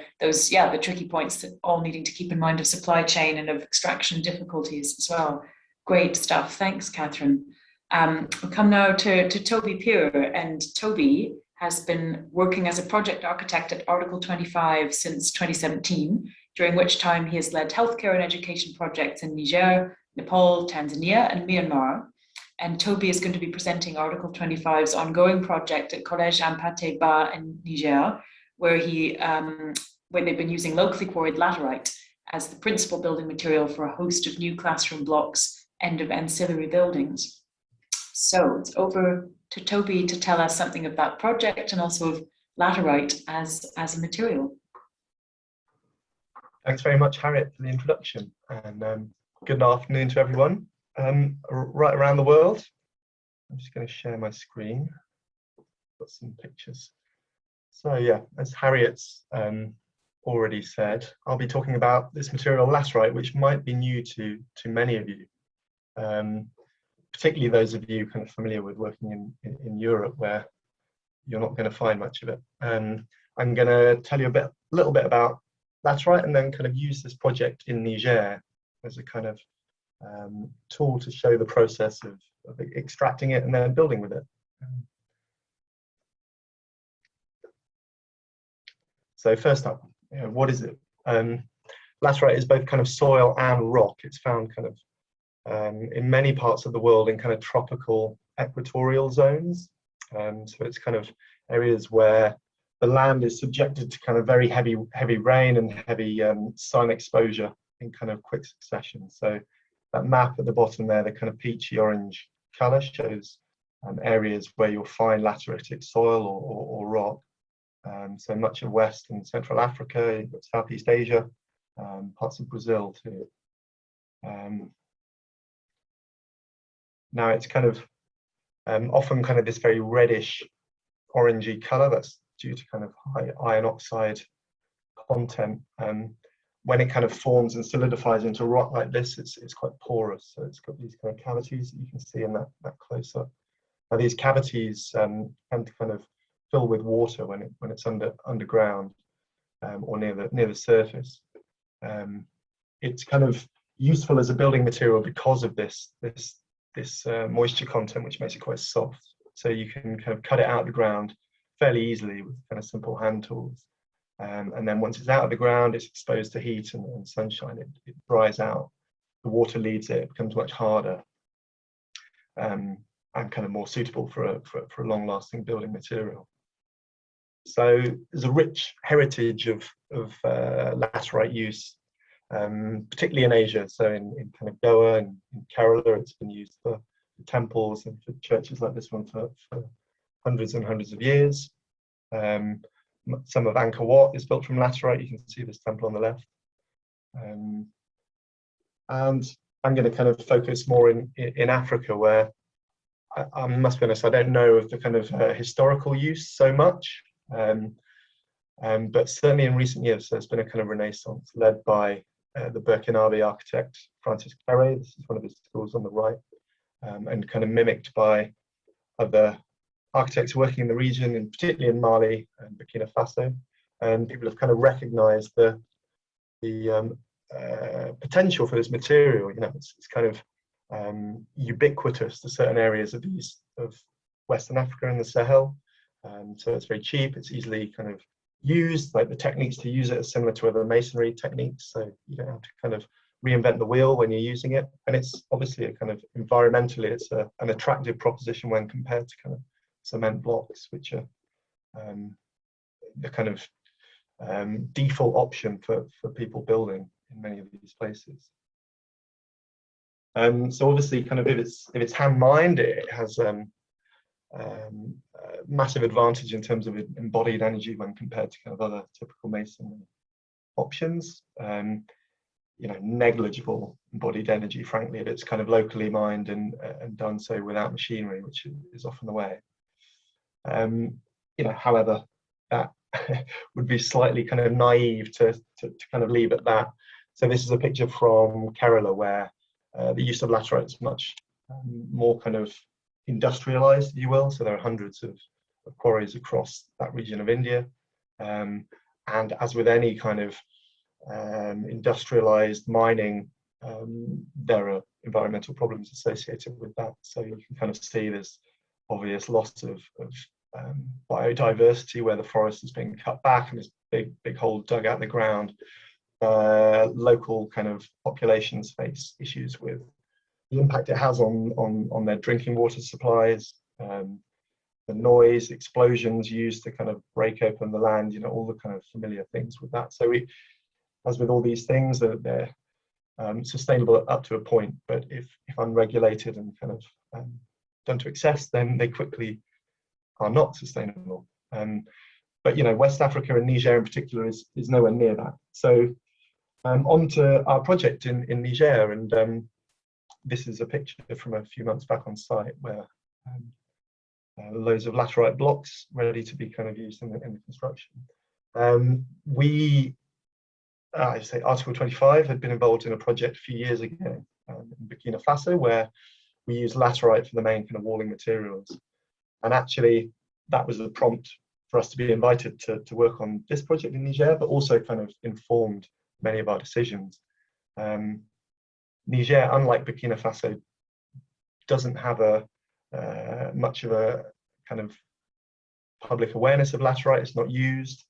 Speaker 1: tricky points that all needing to keep in mind of supply chain and of extraction difficulties as well. Great stuff. Thanks, Catherine. We'll come now to Toby Pure, and Toby has been working as a project architect at Article 25 since 2017, during which time he has led healthcare and education projects in Niger, Nepal, Tanzania, and Myanmar. And Toby is going to be presenting Article 25's ongoing project at Collège Ampaté Ba in Niger, where they've been using locally quarried laterite as the principal building material for a host of new classroom blocks and of ancillary buildings. So it's over to Toby to tell us something of that project and also of laterite as a material.
Speaker 6: Thanks very much, Harriet, for the introduction, and good afternoon to everyone right around the world. I'm just going to share my screen. Got some pictures. So yeah, as Harriet's already said, I'll be talking about this material laterite, which might be new to many of you. Particularly those of you kind of familiar with working in Europe, where you're not going to find much of it. I'm going to tell you a little bit about laterite and then kind of use this project in Niger as a kind of tool to show the process of extracting it and then building with it. So first up, what is it? Laterite is both kind of soil and rock. It's found kind of in many parts of the world in kind of tropical equatorial zones. So it's kind of areas where the land is subjected to kind of very heavy rain and heavy sun exposure in kind of quick succession. So that map at the bottom there, the kind of peachy orange color, shows areas where you'll find lateritic soil or rock. So much of West and Central Africa, you've got Southeast Asia, parts of Brazil too. Now it's kind of often kind of this very reddish orangey color. That's due to kind of high iron oxide content. When it kind of forms and solidifies into rock like this, it's quite porous. So it's got these kind of cavities that you can see in that close up. Now these cavities tend to kind of fill with water when it's underground or near the surface. It's kind of useful as a building material because of this moisture content, which makes it quite soft. So you can kind of cut it out of the ground fairly easily with kind of simple hand tools. And then once it's out of the ground, it's exposed to heat and sunshine. It dries out. The water leads it becomes much harder and kind of more suitable for a long-lasting building material. So there's a rich heritage of laterite use, particularly in Asia. So in kind of Goa and in Kerala, it's been used for temples and for churches like this one for hundreds and hundreds of years. Some of Angkor Wat is built from laterite. You can see this temple on the left. And I'm going to kind of focus more in Africa, where I must be honest, I don't know of the kind of historical use so much. But certainly in recent years, there's been a kind of renaissance led by the Burkinabe architect Francis Kéré. This is one of his schools on the right, and kind of mimicked by other architects working in the region, and particularly in Mali and Burkina Faso. And people have kind of recognised the potential for this material. You know, it's kind of ubiquitous to certain areas of Western Africa and the Sahel. So it's very cheap. It's easily kind of used. Like the techniques to use it are similar to other masonry techniques. So you don't have to kind of reinvent the wheel when you're using it. And it's obviously a kind of environmentally, it's an attractive proposition when compared to kind of cement blocks, which are the kind of default option for people building in many of these places. So obviously, kind of if it's hand mined, it has massive advantage in terms of embodied energy when compared to kind of other typical masonry options. You know, negligible embodied energy, frankly, if it's kind of locally mined and done so without machinery, which is often the way. You know, however, that would be slightly kind of naive to kind of leave at that. So this is a picture from Kerala, where the use of laterite is much more kind of industrialized, if you will. So there are hundreds of quarries across that region of India. And as with any kind of industrialized mining, there are environmental problems associated with that. So you can kind of see this obvious loss of biodiversity, where the forest is being cut back and this big hole dug out the ground. Local kind of populations face issues with the impact it has on their drinking water supplies, the noise, explosions used to kind of break open the land, you know, all the kind of familiar things with that. So as with all these things, they're sustainable up to a point, but if unregulated and kind of done to excess, then they quickly are not sustainable. But you know, West Africa and Niger in particular is nowhere near that. So on to our project in Niger, and this is a picture from a few months back on site, where loads of laterite blocks ready to be kind of used in the construction. I say Article 25 had been involved in a project a few years ago in Burkina Faso, where we used laterite for the main kind of walling materials. And actually, that was a prompt for us to be invited to work on this project in Niger, but also kind of informed many of our decisions. Niger, unlike Burkina Faso, doesn't have much of a kind of public awareness of laterite. It's not used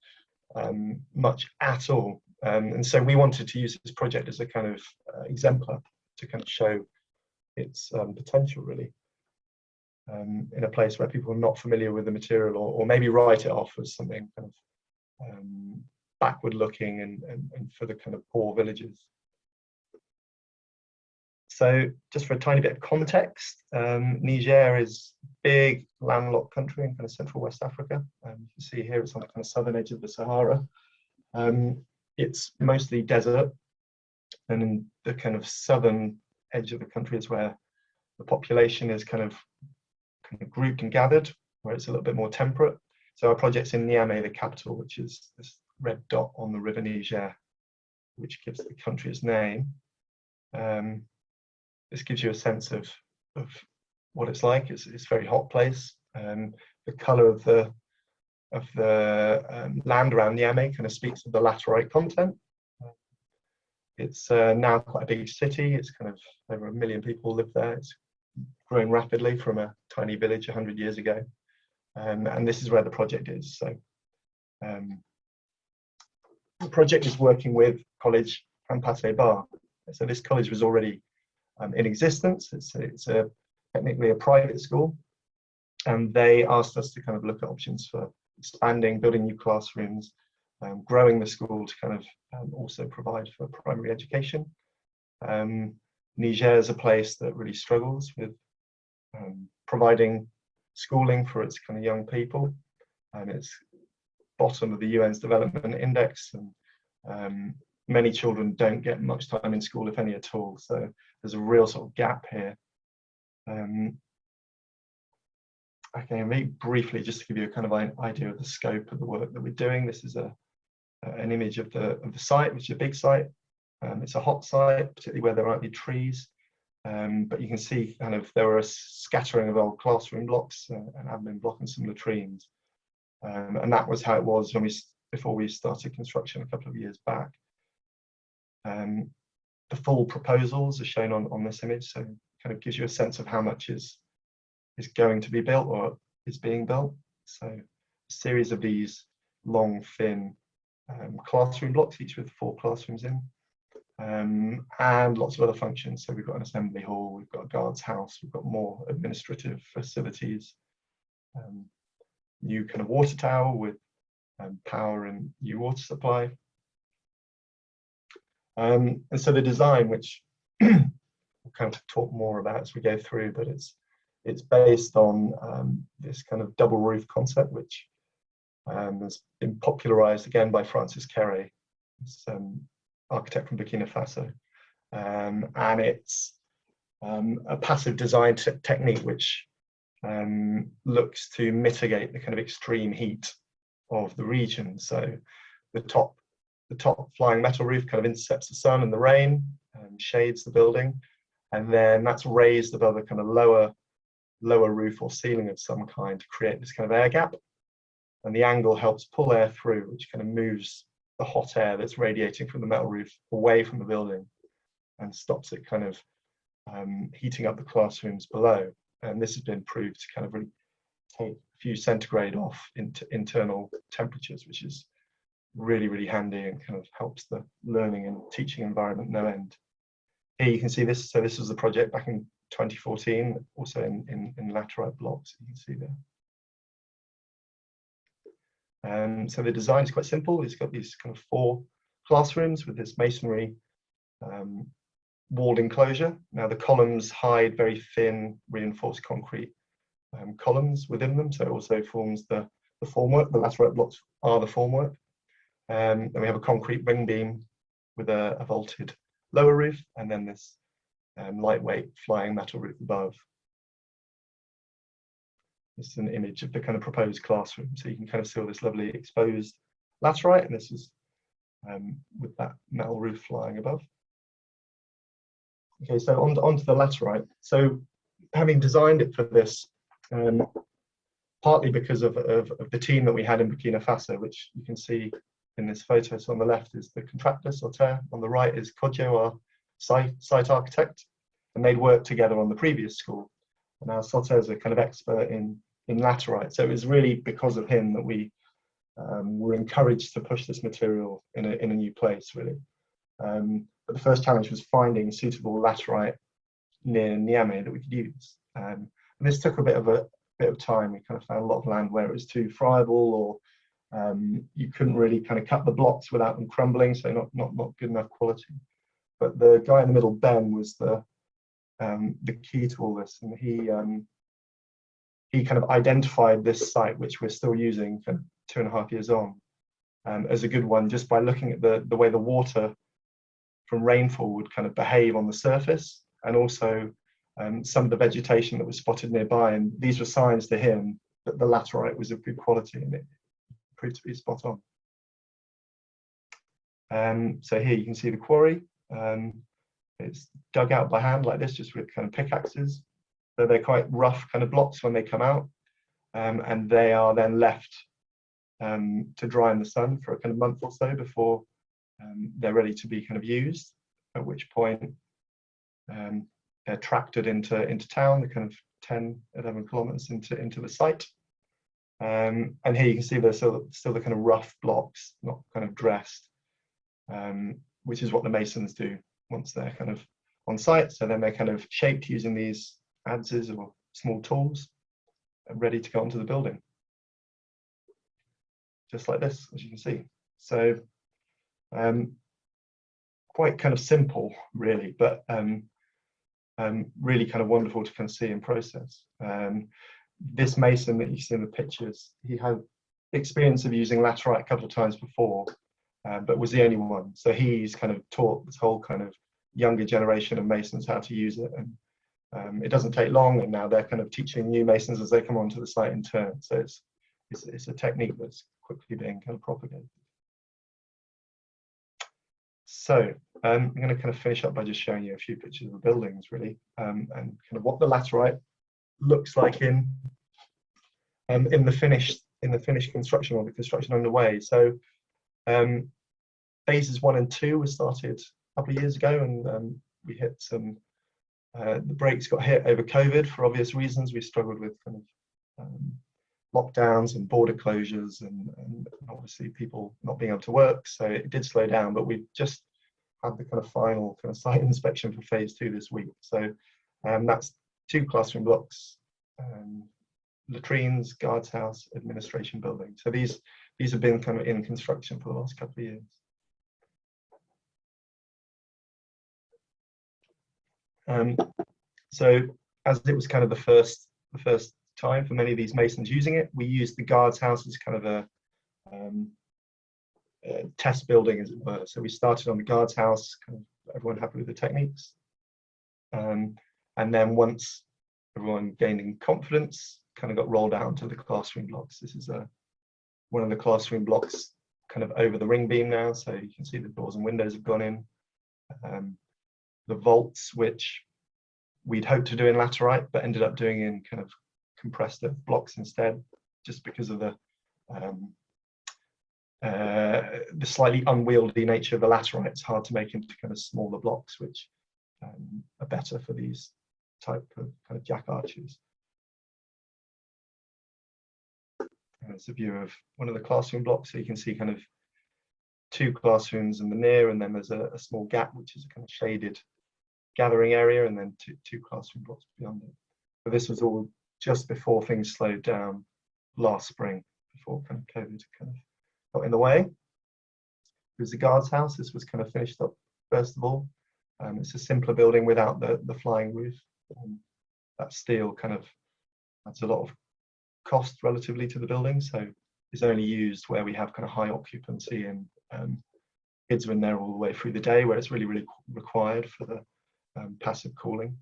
Speaker 6: much at all. And so we wanted to use this project as a kind of exemplar to kind of show its potential, really, in a place where people are not familiar with the material, or maybe write it off as something kind of backward looking and for the kind of poor villages. So just for a tiny bit of context, Niger is a big landlocked country in kind of central West Africa. You can see here it's on the kind of southern edge of the Sahara. It's mostly desert, and in the kind of southern edge of the country is where the population is kind of grouped and gathered, where it's a little bit more temperate. So our project's in Niamey, the capital, which is this red dot on the river Niger, which gives the country its name. This gives you a sense of what it's like. It's a very hot place. The colour of the land around Niamey kind of speaks of the laterite content. It's now quite a big city. It's kind of over 1 million people live there. It's growing rapidly from a tiny village 100 years ago. And this is where the project is. So the project is working with College Hampâté-Bâ. So this college was already in existence. It's technically a private school, and they asked us to kind of look at options for expanding, building new classrooms, growing the school to kind of also provide for primary education. Niger is a place that really struggles with providing schooling for its kind of young people, and it's bottom of the UN's development index, and many children don't get much time in school, if any at all. So there's a real sort of gap here. Okay, maybe briefly, just to give you a kind of idea of the scope of the work that we're doing. This is an image of the site, which is a big site. It's a hot site, particularly where there might be trees. But you can see kind of there were a scattering of old classroom blocks, an admin block and some latrines. And that was how it was when before we started construction a couple of years back. The full proposals are shown on this image, so it kind of gives you a sense of how much is going to be built or is being built. So a series of these long, thin classroom blocks, each with 4 classrooms in, and lots of other functions. So we've got an assembly hall, we've got a guard's house, we've got more administrative facilities, new kind of water tower with power and new water supply. And so the design, which we'll kind of talk more about as we go through, but it's based on this kind of double roof concept, which has been popularized again by Francis Kéré, this architect from Burkina Faso. And it's a passive design technique which looks to mitigate the kind of extreme heat of the region. So the top flying metal roof kind of intercepts the sun and the rain and shades the building, and then that's raised above a kind of lower roof or ceiling of some kind to create this kind of air gap, and the angle helps pull air through, which kind of moves the hot air that's radiating from the metal roof away from the building and stops it kind of heating up the classrooms below. And this has been proved to kind of really take a few centigrade off into internal temperatures, which is really, really handy and kind of helps the learning and teaching environment no end. Here you can see this. So this was the project back in 2014, also in laterite blocks, you can see there. So the design is quite simple. It's got these kind of 4 classrooms with this masonry walled enclosure. Now the columns hide very thin reinforced concrete columns within them, so it also forms the formwork. The laterite blocks are the formwork. Then we have a concrete ring beam with a vaulted lower roof, and then this lightweight flying metal roof above. This is an image of the kind of proposed classroom, so you can kind of see all this lovely exposed laterite, and this is with that metal roof flying above. Okay, so onto the laterite. So having designed it for this, partly because of the team that we had in Burkina Faso, which you can see in this photo. So on the left is the contractor, Sauter. On the right is Kodjo, our site architect, and they'd worked together on the previous school. And now Sauter is a kind of expert in laterite. So it was really because of him that we were encouraged to push this material in a new place, really. But the first challenge was finding suitable laterite near Niamey that we could use. And this took a bit of time. We kind of found a lot of land where it was too friable, or you couldn't really kind of cut the blocks without them crumbling, so not good enough quality. But the guy in the middle, Ben, was the key to all this, and he kind of identified this site, which we're still using for 2.5 years on, as a good one, just by looking at the way the water from rainfall would kind of behave on the surface, and also some of the vegetation that was spotted nearby. And these were signs to him that the laterite was of good quality, and it proved to be spot on. So here you can see the quarry. It's dug out by hand like this, just with kind of pickaxes. So they're quite rough kind of blocks when they come out, and they are then left to dry in the sun for a kind of month or so before they're ready to be kind of used, at which point they're tracted into town, the kind of 10-11 kilometers into the site. And here you can see there's still the kind of rough blocks, not kind of dressed, which is what the masons do once they're kind of on site. So then they're kind of shaped using these adzes or small tools, ready to go onto the building. Just like this, as you can see. So quite kind of simple, really, but really kind of wonderful to kind of see in process. This mason that you see in the pictures, he had experience of using laterite a couple of times before, but was the only one. So he's kind of taught this whole kind of younger generation of masons how to use it, and it doesn't take long, and now they're kind of teaching new masons as they come onto the site in turn. So it's a technique that's quickly being kind of propagated. So I'm going to kind of finish up by just showing you a few pictures of the buildings, really, and kind of what the laterite looks like in the finished construction, or the construction underway. So phases 1 and 2 were started a couple of years ago, and we hit some. The brakes got hit over COVID for obvious reasons. We struggled with kind of lockdowns and border closures, and obviously people not being able to work. So it did slow down, but we just had the kind of final kind of site inspection for phase 2 this week. So that's 2 classroom blocks, latrines, guards house, administration building. So these have been kind of in construction for the last couple of years. So as it was kind of the first time for many of these masons using it, we used the guards house as kind of a test building, as it were. So we started on the guards house, kind of everyone happy with the techniques, and then once everyone gaining confidence, kind of got rolled out into the classroom blocks. This is one of the classroom blocks kind of over the ring beam now, so you can see the doors and windows have gone in. The vaults, which we'd hoped to do in laterite, but ended up doing in kind of compressed earth blocks instead, just because of the slightly unwieldy nature of the laterite. It's hard to make into kind of smaller blocks, which are better for these type of kind of jack arches. And it's a view of one of the classroom blocks, so you can see kind of 2 classrooms in the near, and then there's a small gap, which is a kind of shaded gathering area, and then two classroom blocks beyond it. But this was all just before things slowed down last spring, before kind of COVID kind of got in the way. It was the guards house. This was kind of finished up first of all. It's a simpler building without the flying roof. That steel kind of adds a lot of cost relatively to the building, so it's only used where we have kind of high occupancy, and kids are in there all the way through the day, where it's really required for the passive cooling.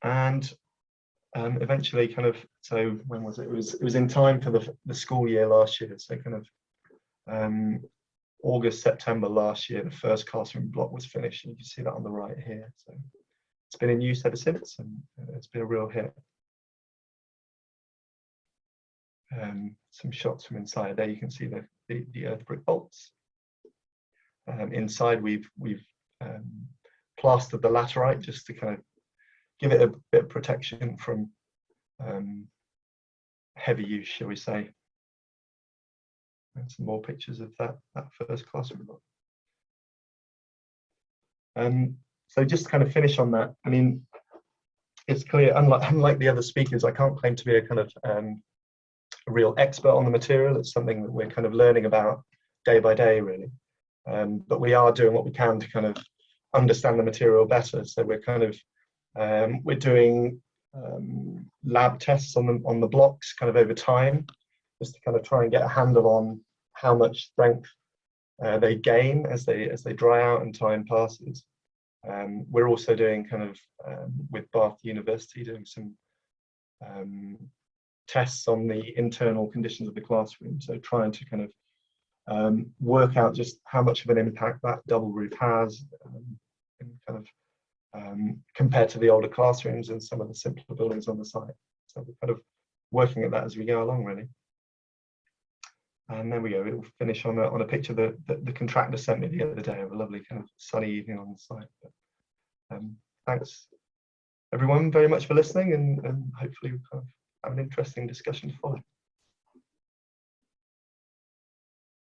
Speaker 6: And eventually kind of, so when was it? It was in time for the school year last year, so kind of August, September last year, the first classroom block was finished, and you can see that on the right here. So it's been in use ever since, and it's been a real hit. Some shots from inside there, you can see the earth brick bolts. Inside we've plastered the laterite just to kind of give it a bit of protection from heavy use, shall we say. And some more pictures of that first classroom block. So just to kind of finish on that, I mean, it's clear, unlike the other speakers, I can't claim to be a kind of a real expert on the material. It's something that we're kind of learning about day by day, really. But we are doing what we can to kind of understand the material better. So we're kind of we're doing lab tests on the blocks kind of over time, just to kind of try and get a handle on how much strength they gain as they dry out and time passes. We're also doing kind of with Bath University, doing some tests on the internal conditions of the classroom, so trying to kind of work out just how much of an impact that double roof has, and kind of compared to the older classrooms and some of the simpler buildings on the site. So we're kind of working at that as we go along, really. And there we go. It will finish on a picture that the contractor sent me the other day of a lovely kind of sunny evening on the site. But, thanks everyone very much for listening, and hopefully we'll kind of have an interesting discussion to follow.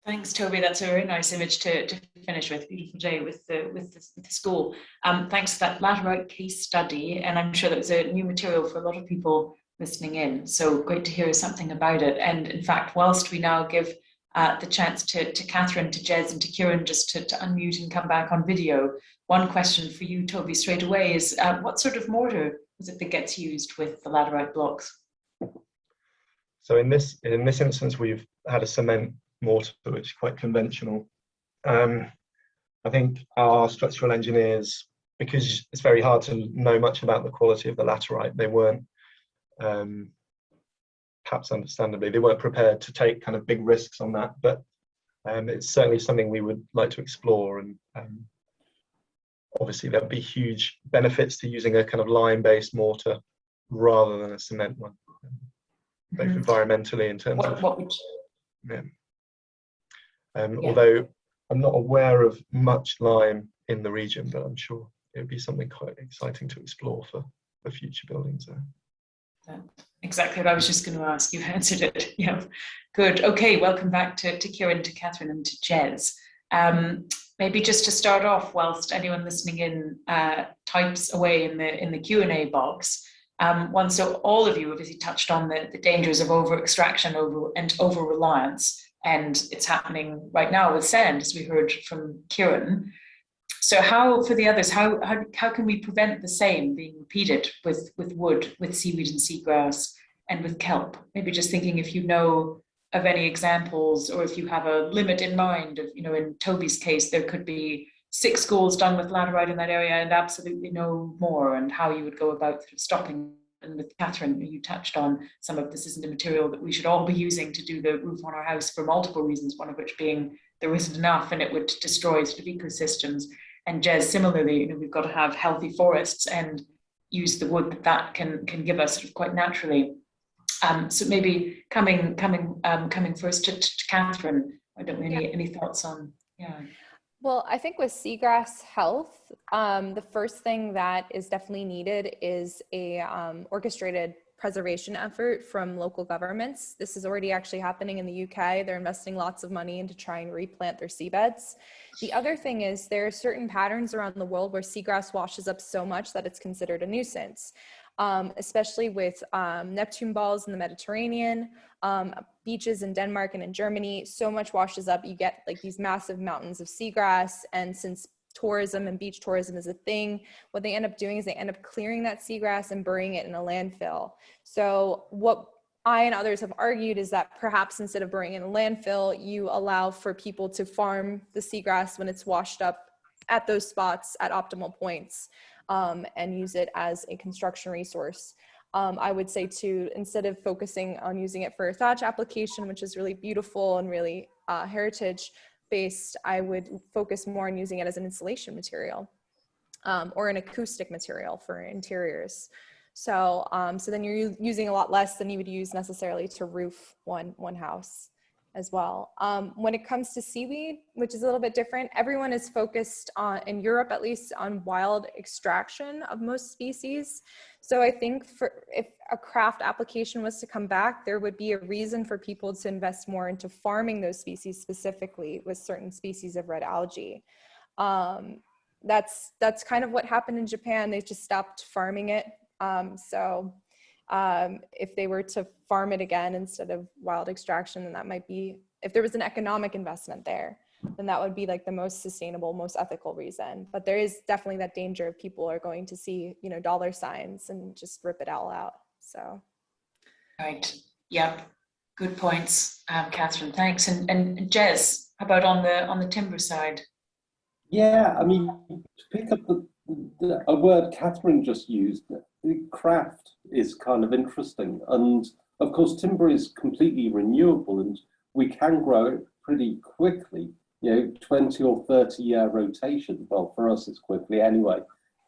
Speaker 1: Thanks, Toby. That's a very nice image to finish with. Beautiful day with the school. Thanks for that laterite case study, and I'm sure that was a new material for a lot of people listening in. So great to hear something about it. And in fact, whilst we now give the chance to Catherine, to Jez, and to Kieran just to unmute and come back on video, one question for you, Toby, straight away is what sort of mortar is it that gets used with the laterite blocks?
Speaker 6: So in this instance, we've had a cement mortar, which is quite conventional. I think our structural engineers, because it's very hard to know much about the quality of the laterite, they weren't, perhaps understandably, they weren't prepared to take kind of big risks on that. But it's certainly something we would like to explore, and obviously there'll be huge benefits to using a kind of lime-based mortar rather than a cement one, both environmentally in terms of.
Speaker 1: What would
Speaker 6: Yeah. Although I'm not aware of much lime in the region, but I'm sure it would be something quite exciting to explore for future buildings there.
Speaker 1: Exactly what I was just going to ask. You've answered it. Yeah, good. Okay, welcome back to Kieran, to Catherine, and to Jez. Maybe just to start off, whilst anyone listening in types away in the Q&A box. So all of you obviously touched on the dangers of over-extraction and over-reliance, and it's happening right now with sand, as we heard from Kieran. So how, for the others, how can we prevent the same being repeated with wood, with seaweed and seagrass, and with kelp? Maybe just thinking if you know of any examples, or if you have a limit in mind of, in Toby's case, there could be 6 schools done with laterite in that area and absolutely no more, and how you would go about sort of stopping. And with Catherine, you touched on some of this isn't a material that we should all be using to do the roof on our house for multiple reasons, one of which being there isn't enough and it would destroy sort of ecosystems. And Jez, similarly, we've got to have healthy forests and use the wood that can give us sort of quite naturally. So maybe coming first to Catherine, I don't know, any thoughts on,
Speaker 5: Well, I think with seagrass health, the first thing that is definitely needed is a orchestrated preservation effort from local governments. This is already actually happening in the UK. They're investing lots of money into trying to replant their seabeds. The other thing is there are certain patterns around the world where seagrass washes up so much that it's considered a nuisance, especially with Neptune balls in the Mediterranean, beaches in Denmark and in Germany. So much washes up, you get like these massive mountains of seagrass. And since tourism and beach tourism is a thing, what they end up doing is they end up clearing that seagrass and burying it in a landfill. So what I and others have argued is that perhaps instead of burying it in a landfill, you allow for people to farm the seagrass when it's washed up at those spots at optimal points, and use it as a construction resource. I would say too, instead of focusing on using it for a thatch application, which is really beautiful and really heritage based, I would focus more on using it as an insulation material, or an acoustic material for interiors. So then you're using a lot less than you would use necessarily to roof one house as well. When it comes to seaweed, which is a little bit different, everyone is focused on, in Europe at least, on wild extraction of most species. So I think if a craft application was to come back, there would be a reason for people to invest more into farming those species, specifically with certain species of red algae. That's kind of what happened in Japan. They just stopped farming it. If they were to farm it again instead of wild extraction, then that might be, if there was an economic investment there, then that would be like the most sustainable, most ethical reason. But there is definitely that danger of people are going to see, dollar signs and just rip it all out. So.
Speaker 1: Right. Yep. Good points, Catherine. Thanks. And Jez, how about on the timber side?
Speaker 4: Yeah, I mean, to pick up a word Catherine just used, craft is kind of interesting. And of course, timber is completely renewable and we can grow it pretty quickly, 20 or 30 year rotation. Well, for us, it's quickly anyway.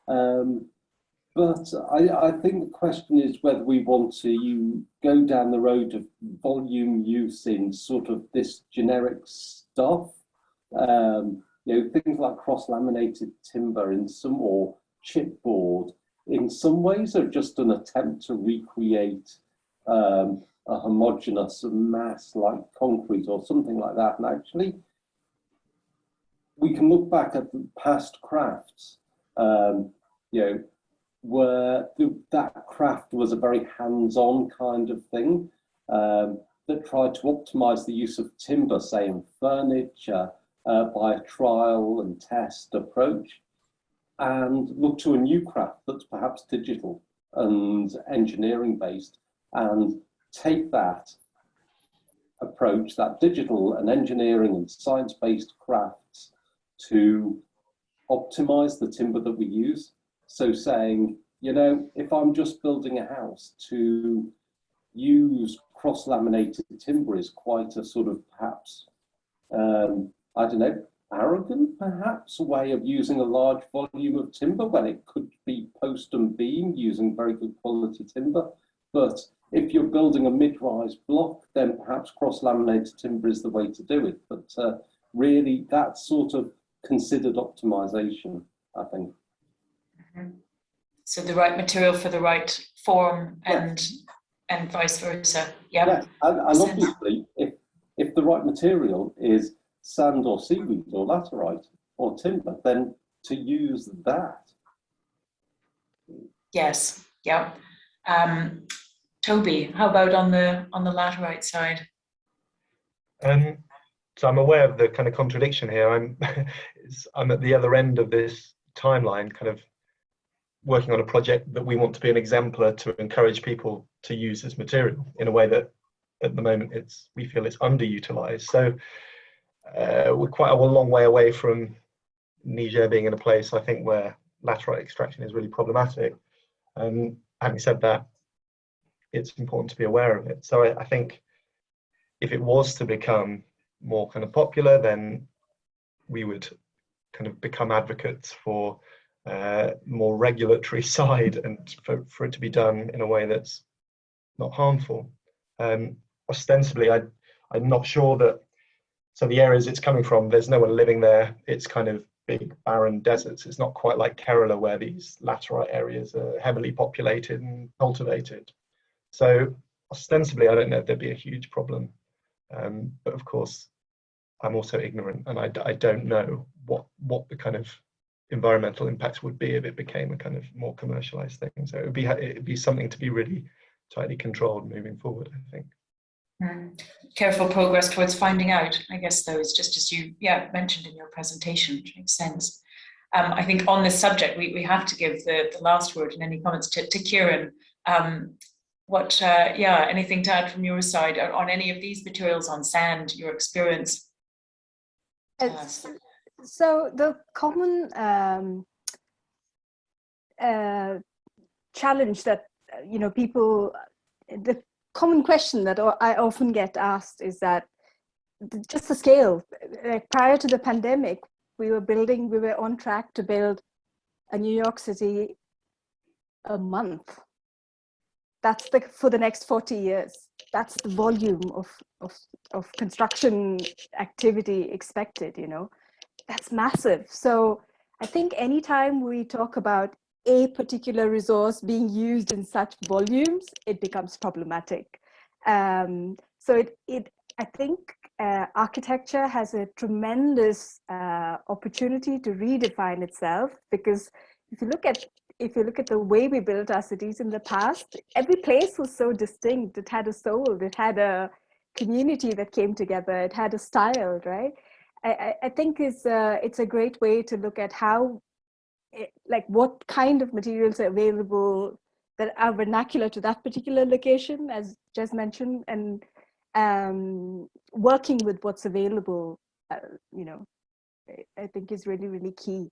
Speaker 4: But I think the question is whether we want to go down the road of volume use in sort of this generic stuff. Things like cross-laminated timber or chipboard in some ways are just an attempt to recreate a homogeneous mass like concrete or something like that. And actually, we can look back at the past crafts, where that craft was a very hands-on kind of thing that tried to optimize the use of timber, say in furniture, by a trial and test approach, and look to a new craft that's perhaps digital and engineering based, and take that approach, that digital and engineering and science-based crafts, to optimize the timber that we use. So saying, if I'm just building a house, to use cross-laminated timber is quite a sort of perhaps I don't know, arrogant perhaps way of using a large volume of timber when it could be post and beam using very good quality timber. But if you're building a mid-rise block, then perhaps cross-laminated timber is the way to do it. But really, that's sort of considered optimization, I think.
Speaker 1: So the right material for the right form and vice versa. Yeah.
Speaker 4: And obviously, if the right material is sand or seaweed or laterite or timber, then to use that.
Speaker 1: Yes. Yeah. Toby, how about on the laterite side?
Speaker 6: So I'm aware of the kind of contradiction here. I'm at the other end of this timeline, kind of working on a project that we want to be an exemplar to encourage people to use this material in a way that at the moment we feel it's underutilized. So we're quite a long way away from Niger being in a place, I think, where laterite extraction is really problematic. Having said that, it's important to be aware of it. So I think if it was to become more kind of popular, then we would kind of become advocates for more regulatory side and for it to be done in a way that's not harmful. Ostensibly, I'm not sure that, so the areas it's coming from, there's no one living there. It's kind of big barren deserts. It's not quite like Kerala where these laterite areas are heavily populated and cultivated. So ostensibly, I don't know if there'd be a huge problem. But of course, I'm also ignorant and I don't know what the kind of environmental impacts would be if it became a kind of more commercialized thing. So it'd be something to be really tightly controlled moving forward, I think.
Speaker 1: Careful progress towards finding out, I guess, though, is just as you mentioned in your presentation, which makes sense. I think on this subject, we have to give the last word and any comments to Kieran. Anything to add from your side on any of these materials, on sand, your experience?
Speaker 2: So the common challenge that the common question that I often get asked is that just the scale. Like prior to the pandemic, we were on track to build a New York City a month. That's for the next 40 years. That's the volume of construction activity expected, That's massive. So I think anytime we talk about a particular resource being used in such volumes, it becomes problematic. So I think architecture has a tremendous opportunity to redefine itself, because if you look at the way we built our cities in the past, every place was so distinct. It had a soul. It had a community that came together. It had a style, right? I think it's a great way to look at what kind of materials are available that are vernacular to that particular location, as Jez mentioned, and working with what's available, I think is really, really key.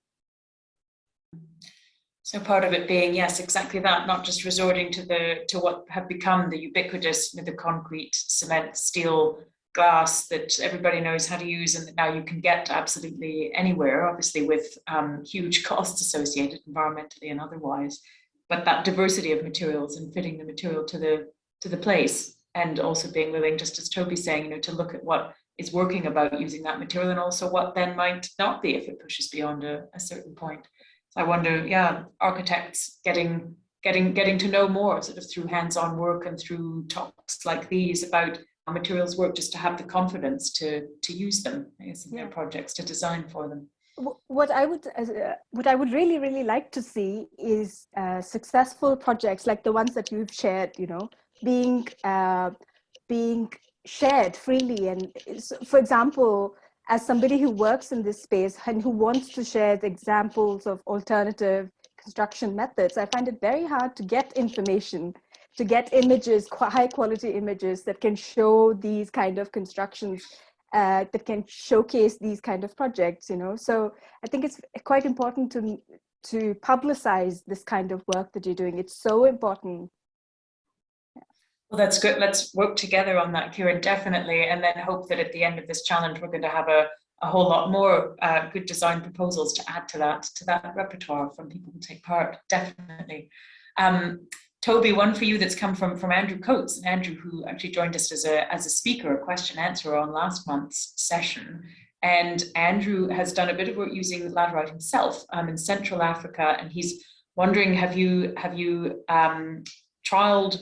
Speaker 1: So part of it being, yes, exactly that, not just resorting to what have become the ubiquitous, the concrete, cement, steel, glass that everybody knows how to use and that now you can get absolutely anywhere, obviously with huge costs associated environmentally and otherwise. But that diversity of materials and fitting the material to the place, and also being willing, just as Toby's saying, to look at what is working about using that material and also what then might not be if it pushes beyond a certain point. I wonder, architects getting to know more sort of through hands-on work and through talks like these about how materials work, just to have the confidence to use them, I guess, in their projects, to design for them.
Speaker 2: What I would really, really like to see is successful projects like the ones that you've shared, being shared freely. And for example, as somebody who works in this space and who wants to share the examples of alternative construction methods, I find it very hard to get information, to get images, high quality images that can show these kind of constructions, that can showcase these kind of projects, So I think it's quite important to publicize this kind of work that you're doing. It's so important.
Speaker 1: Well, that's good. Let's work together on that, Kieran, definitely, and then hope that at the end of this challenge, we're going to have a whole lot more good design proposals to add to that repertoire from people who take part, definitely. Toby, one for you that's come from Andrew Coates, and Andrew, who actually joined us as a speaker, a question answer on last month's session. And Andrew has done a bit of work using Laterite himself in Central Africa, and he's wondering, have you trialed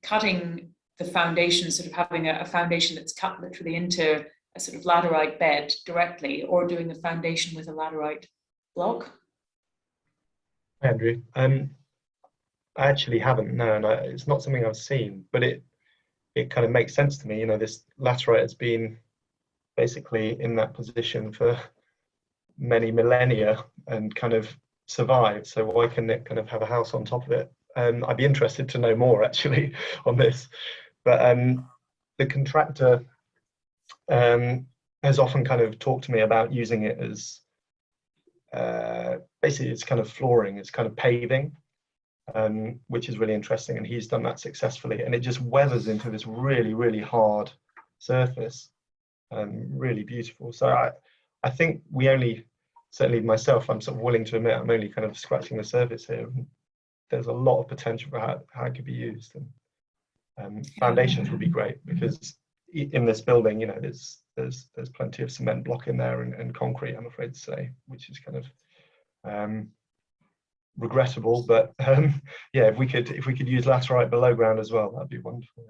Speaker 1: cutting the foundation, sort of having a foundation that's cut literally into a sort of laterite bed directly, or doing a foundation with a laterite block?
Speaker 6: Andrew, I actually haven't, no, and it's not something I've seen, but it kind of makes sense to me. You know, this laterite has been basically in that position for many millennia and kind of survived. So why can it kind of have a house on top of it? I'd be interested to know more actually on this. But the contractor has often kind of talked to me about using it as basically it's kind of flooring, it's kind of paving, which is really interesting, and he's done that successfully, and it just weathers into this really, really hard surface, really beautiful. So I think we only, certainly myself, I'm sort of willing to admit I'm only kind of scratching the surface here. There's a lot of potential for how it could be used, and foundations would be great, because in this building, you know, there's plenty of cement block in there and concrete, I'm afraid to say, which is kind of regrettable. But yeah, if we could use laterite below ground as well, that'd be wonderful.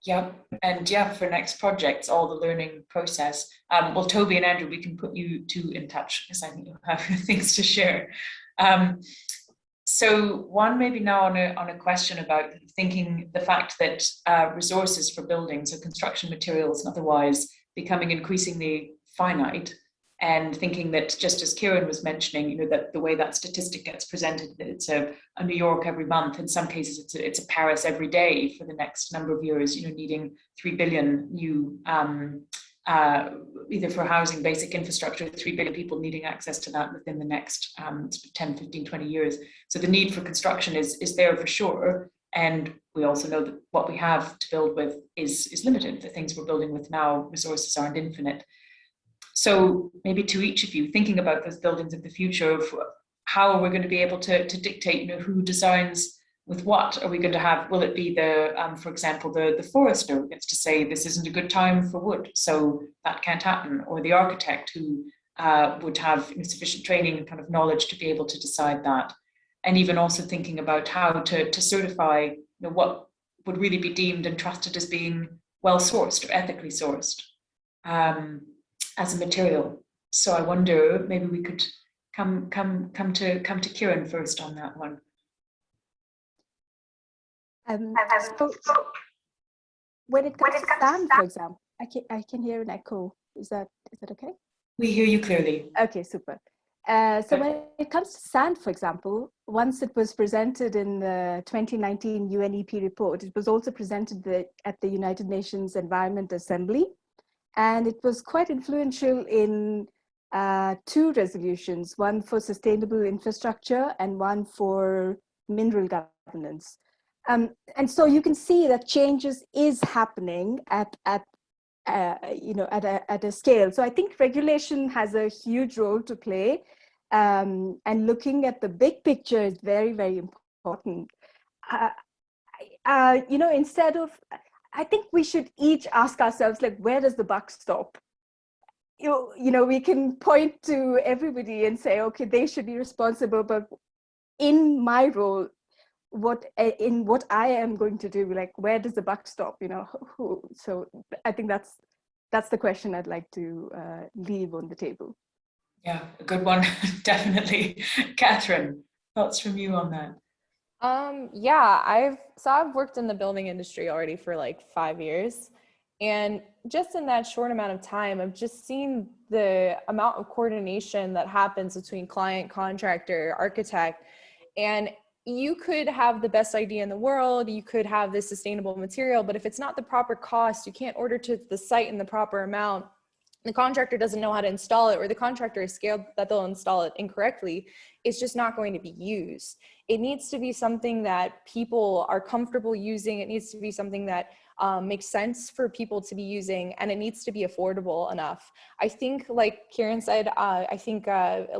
Speaker 1: Yeah, and yeah, for next projects, all the learning process. Well, Toby and Andrew, we can put you two in touch, because I think you'll have things to share. So one maybe now on a question about thinking the fact that resources for buildings or construction materials and otherwise becoming increasingly finite, and thinking that, just as Kieran was mentioning, you know, that the way that statistic gets presented, that it's a New York every month, in some cases it's a Paris every day for the next number of years, you know, needing 3 billion new either for housing, basic infrastructure, 3 billion people needing access to that within the next 10, 15, 20 years. So the need for construction is there for sure. And we also know that what we have to build with is limited. The things we're building with now, resources aren't infinite. So maybe to each of you, thinking about those buildings of the future, of how are we going to be able to dictate, you know, who designs with what? Are we going to have, will it be the, for example, the forester who gets to say this isn't a good time for wood, so that can't happen, or the architect who would have, you know, sufficient training and kind of knowledge to be able to decide that. And even also thinking about how to certify, you know, what would really be deemed and trusted as being well sourced or ethically sourced as a material. So I wonder, maybe we could come to Kieran first on that one.
Speaker 2: So when it comes to sand, for example, I can hear an echo. Is that okay?
Speaker 1: We hear you clearly.
Speaker 2: Okay, super. So when it comes to sand, for example, once it was presented in the 2019 UNEP report, it was also presented at the United Nations Environment Assembly, and it was quite influential in 2 resolutions, one for sustainable infrastructure and one for mineral governance. And so you can see that changes is happening at a scale. So I think regulation has a huge role to play, and looking at the big picture is very, very important. Instead of, I think we should each ask ourselves, like, where does the buck stop? You know, we can point to everybody and say, okay, they should be responsible, but in my role, what I am going to do, like, where does the buck stop? You know, so I think that's the question I'd like to leave on the table.
Speaker 1: Yeah, a good one, definitely. Catherine, thoughts from you on that?
Speaker 5: Yeah, I've worked in the building industry already for like 5 years, and just in that short amount of time, I've just seen the amount of coordination that happens between client, contractor, architect, and you could have the best idea in the world, you could have this sustainable material, but if it's not the proper cost, you can't order to the site in the proper amount, the contractor doesn't know how to install it, or the contractor is scared that they'll install it incorrectly, it's just not going to be used. It needs to be something that people are comfortable using. It needs to be something that makes sense for people to be using, and it needs to be affordable enough. I think, like Kieran said, I think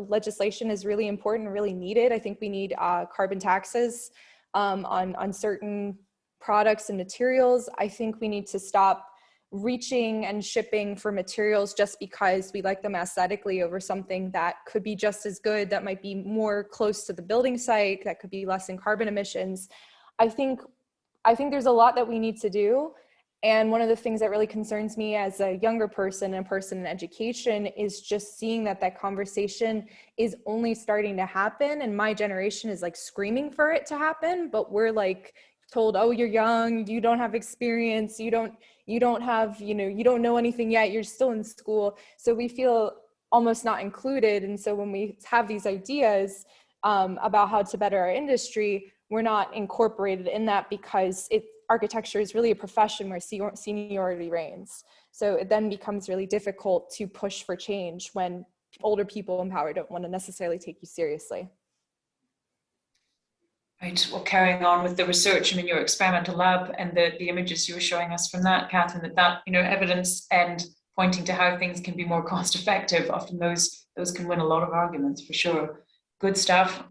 Speaker 5: legislation is really important, really needed. I think we need carbon taxes on certain products and materials. I think we need to stop reaching and shipping for materials just because we like them aesthetically over something that could be just as good, that might be more close to the building site, that could be less in carbon emissions. I think there's a lot that we need to do. And one of the things that really concerns me as a younger person and a person in education is just seeing that conversation is only starting to happen. And my generation is like screaming for it to happen, but we're like told, oh, you're young, you don't have experience, you don't have, you don't know anything yet, you're still in school. So we feel almost not included. And so when we have these ideas about how to better our industry, we're not incorporated in that, because architecture is really a profession where seniority reigns. So it then becomes really difficult to push for change when older people in power don't want to necessarily take you seriously.
Speaker 1: Right, well, carrying on with the research, I mean, your experimental lab and the images you were showing us from that, Catherine, that evidence and pointing to how things can be more cost effective, often those can win a lot of arguments for sure. Good stuff.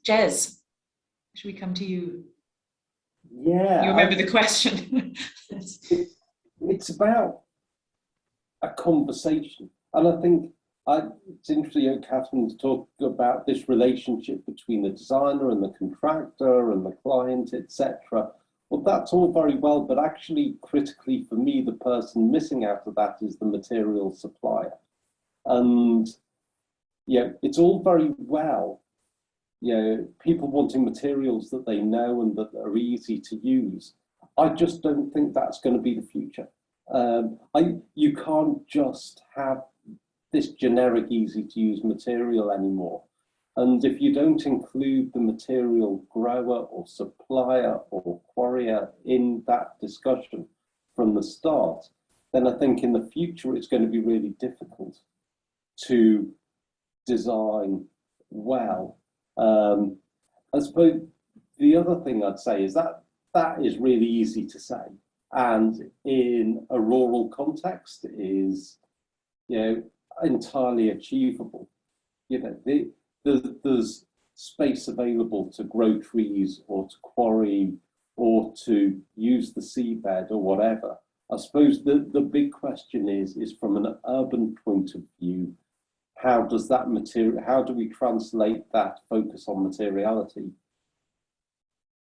Speaker 1: Jez, should we come to you?
Speaker 4: Yeah.
Speaker 1: You remember the question?
Speaker 4: It's about a conversation. And I think it's interesting, Catherine, to talk about this relationship between the designer and the contractor and the client, etc. Well, that's all very well, but actually, critically for me, the person missing out of that is the material supplier. And it's all very well, people wanting materials that they know and that are easy to use. I just don't think that's going to be the future. You can't just have this generic, easy to use material anymore. And if you don't include the material grower or supplier or quarrier in that discussion from the start, then I think in the future it's going to be really difficult to design well. I suppose the other thing I'd say is that is really easy to say, and in a rural context is, entirely achievable. There's space available to grow trees or to quarry or to use the seabed or whatever. I suppose the big question is from an urban point of view, how do we translate that focus on materiality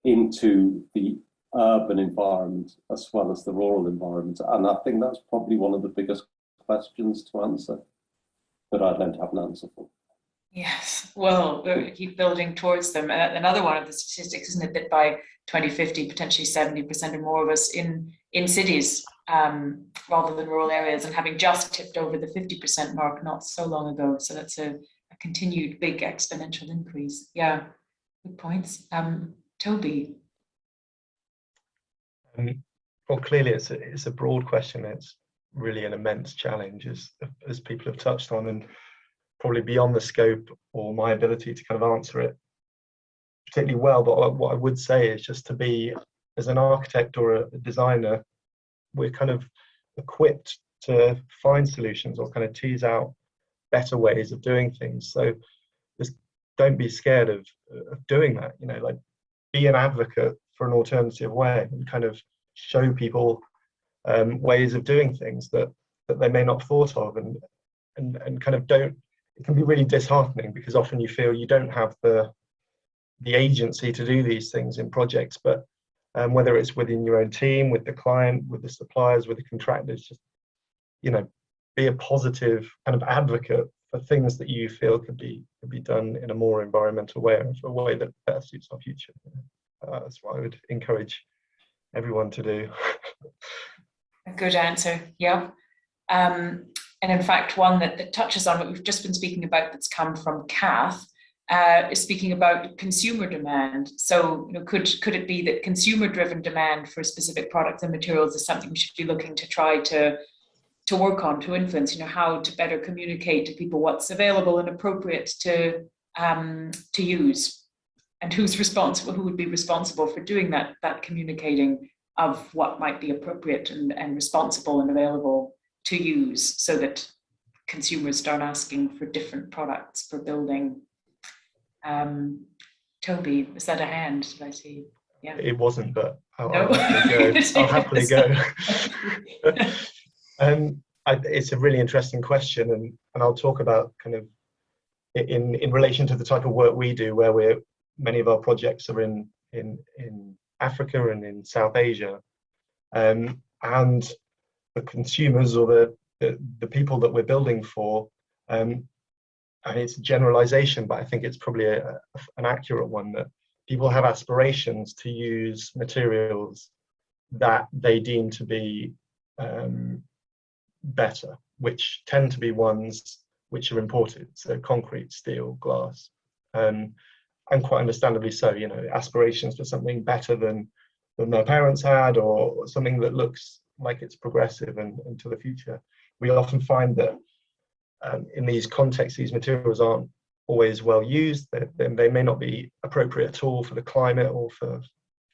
Speaker 4: into the urban environment as well as the rural environment? And I think that's probably one of the biggest questions to answer, but I don't have an answer for.
Speaker 1: Yes, well, we keep building towards them. Another one of the statistics, isn't it, that by 2050, potentially 70% or more of us in cities rather than rural areas, and having just tipped over the 50% mark not so long ago. So that's a continued big exponential increase. Yeah, good points. Toby.
Speaker 6: Well, clearly it's a broad question. It's really an immense challenge, as people have touched on, and probably beyond the scope or my ability to kind of answer it particularly well. But what I would say is just to be, as an architect or a designer, we're kind of equipped to find solutions or kind of tease out better ways of doing things. So just don't be scared of doing that, like be an advocate for an alternative way and kind of show people ways of doing things that they may not have thought of, and kind of don't. It can be really disheartening because often you feel you don't have the agency to do these things in projects, but whether it's within your own team, with the client, with the suppliers, with the contractors, just be a positive kind of advocate for things that you feel could be done in a more environmental way, or a way that better suits our future. That's what I would encourage everyone to do.
Speaker 1: A good answer. Yeah. And in fact, one that touches on what we've just been speaking about, that's come from Kath, is speaking about consumer demand. So, could it be that consumer-driven demand for specific products and materials is something we should be looking to try to work on, to influence, how to better communicate to people what's available and appropriate to use, and who's responsible, who would be responsible for doing that communicating of what might be appropriate and responsible and available to use, so that consumers start asking for different products for building. Toby, was that a hand? Did I see? Yeah.
Speaker 6: It wasn't, but I'll
Speaker 1: No.
Speaker 6: happily go. I'll happily go. It's a really interesting question, and I'll talk about kind of in relation to the type of work we do, where many of our projects are in Africa and in South Asia, and the consumers or the people that we're building for. And it's a generalization, but I think it's probably an accurate one, that people have aspirations to use materials that they deem to be better, which tend to be ones which are imported, so concrete, steel, glass, and quite understandably so. Aspirations for something better than their parents had, or something that looks like it's progressive and to the future. We often find that in these contexts, these materials aren't always well used. They may not be appropriate at all for the climate or for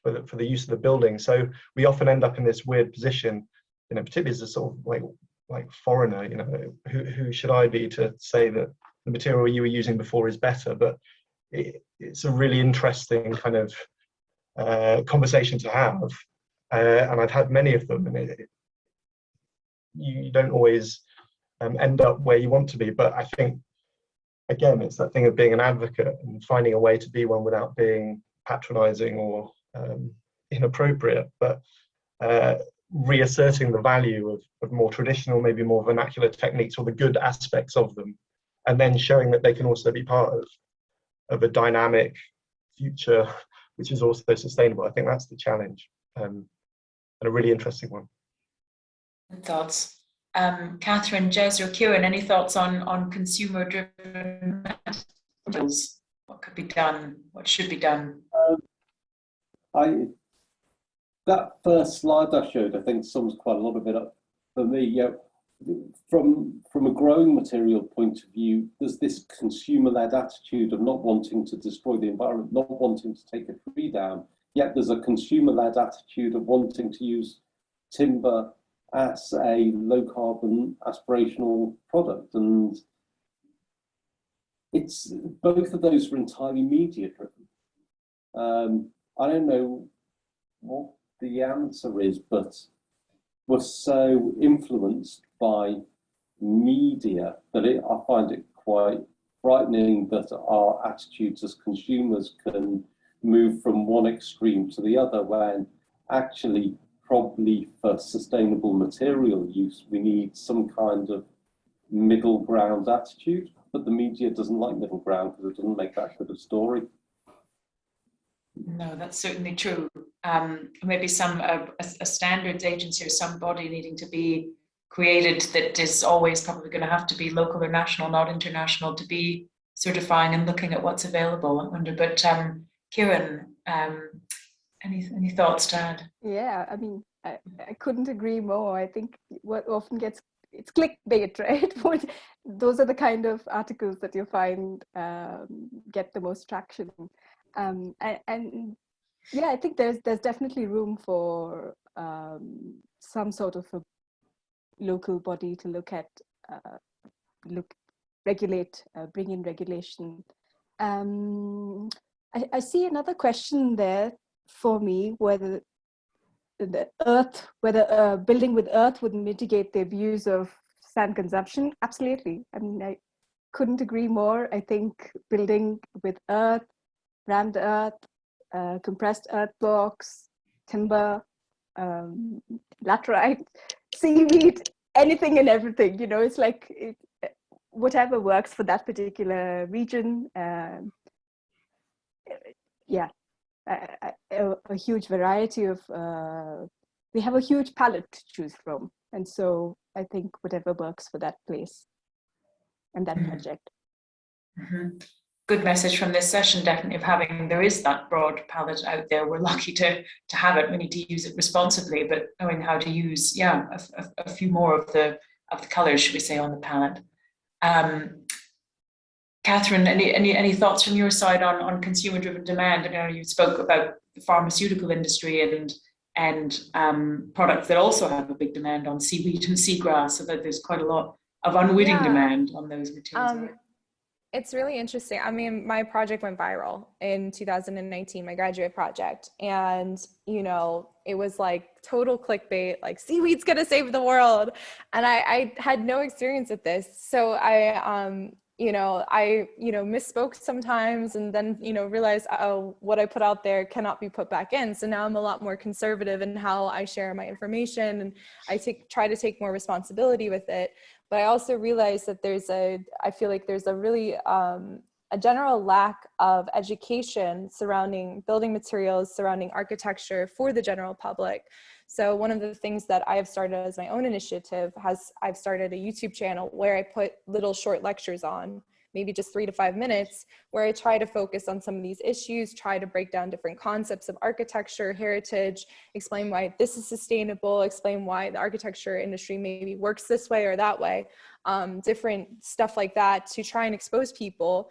Speaker 6: the use of the building. So we often end up in this weird position, particularly as a sort of like foreigner. Who should I be to say that the material you were using before is better? But it's a really interesting kind of conversation to have, and I've had many of them, and you don't always end up where you want to be. But I think, again, it's that thing of being an advocate and finding a way to be one without being patronizing or inappropriate, but reasserting the value of more traditional, maybe more vernacular techniques, or the good aspects of them, and then showing that they can also be part of a dynamic future which is also sustainable. I think that's the challenge, and a really interesting one.
Speaker 1: Good thoughts. Catherine, Jez, or Kieran, any thoughts on consumer-driven materials? What could be done? What should be done?
Speaker 4: That first slide I showed, I think, sums quite a lot of it up for me. From a growing material point of view, there's this consumer-led attitude of not wanting to destroy the environment, not wanting to take a tree down. Yet there's a consumer-led attitude of wanting to use timber as a low-carbon aspirational product, and it's both of those are entirely media-driven. I don't know what the answer is, but we're so influenced by media that I find it quite frightening that our attitudes as consumers can move from one extreme to the other, when actually probably for sustainable material use we need some kind of middle ground attitude, but the media doesn't like middle ground because it doesn't make that good a story.
Speaker 1: No, that's certainly true. Maybe a standards agency or some body needing to be created that is always probably going to have to be local or national, not international, to be certifying and looking at what's available. I wonder, but Kieran, any thoughts to add?
Speaker 2: Yeah, I mean, I couldn't agree more. I think what often it's clickbait, right? Those are the kind of articles that you find get the most traction. And yeah, I think there's definitely room for some sort of a local body to look at, regulate, bring in regulation. I see another question there for me, whether a building with earth would mitigate the abuse of sand consumption. Absolutely. I mean, I couldn't agree more. I think building with earth, rammed earth, compressed earth blocks, timber, laterite, seaweed, anything and everything, it's like whatever works for that particular region. Yeah, a huge variety of, we have a huge palette to choose from. And so I think whatever works for that place and that project.
Speaker 1: Mm-hmm. Good message from this session, definitely, of there is that broad palette out there. We're lucky to have it. We need to use it responsibly, but knowing how to use, a few more of the the colors, should we say, on the palette. Catherine, any thoughts from your side on consumer-driven demand? I know you spoke about the pharmaceutical industry and products that also have a big demand on seaweed and seagrass, so that there's quite a lot of unwitting demand on those materials.
Speaker 5: It's really interesting. I mean, my project went viral in 2019, my graduate project. And, you know, it was like total clickbait, like seaweed's gonna save the world. And I had no experience with this. So I misspoke sometimes, and then, realized, oh, what I put out there cannot be put back in. So now I'm a lot more conservative in how I share my information, and I try to take more responsibility with it. But I also realized that I feel like there's a really, a general lack of education surrounding building materials, surrounding architecture for the general public. So one of the things that I have started as my own initiative I've started a YouTube channel where I put little short lectures on, maybe just 3 to 5 minutes, where I try to focus on some of these issues, try to break down different concepts of architecture, heritage, explain why this is sustainable, explain why the architecture industry maybe works this way or that way, different stuff like that, to try and expose people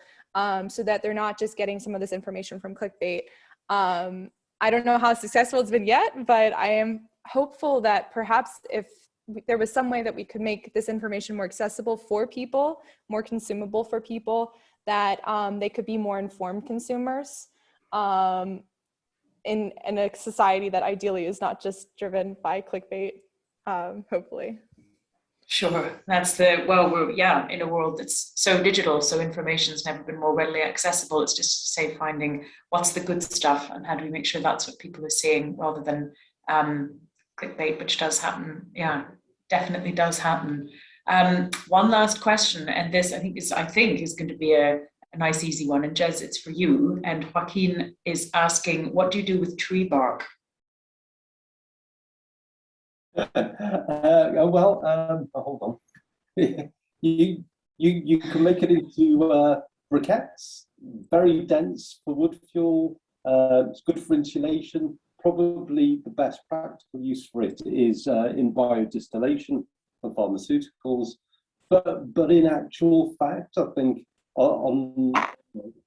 Speaker 5: so that they're not just getting some of this information from clickbait. I don't know how successful it's been yet, but I am hopeful that perhaps if there was some way that we could make this information more accessible for people, more consumable for people, that they could be more informed consumers in a society that ideally is not just driven by clickbait, hopefully.
Speaker 1: Sure, we're in a world that's so digital, so information's never been more readily accessible. It's just, say, finding what's the good stuff and how do we make sure that's what people are seeing, rather than clickbait, which does happen. Yeah, definitely does happen. One last question, and this I think is going to be a nice easy one. And Jez, it's for you. And Joaquin is asking, what do you do with tree bark?
Speaker 4: Hold on. you can make it into briquettes, very dense for wood fuel. It's good for insulation. Probably the best practical use for it is in biodistillation for pharmaceuticals. But in actual fact, I think on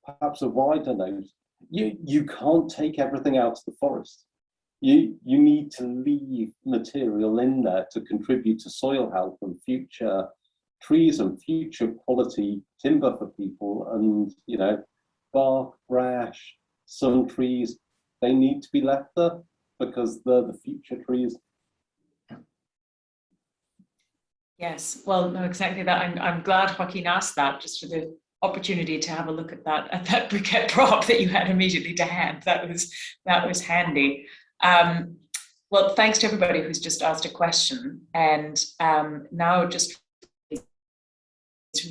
Speaker 4: perhaps a wider note, you can't take everything out of the forest. You need to leave material in there to contribute to soil health and future trees and future quality timber for people. And bark, brash, some trees, they need to be left there because they're the future trees.
Speaker 1: Yes, well, no, exactly that. I'm glad Joaquin asked that, just for the opportunity to have a look at that briquette prop that you had immediately to hand. That was handy. Well, thanks to everybody who's just asked a question. And now just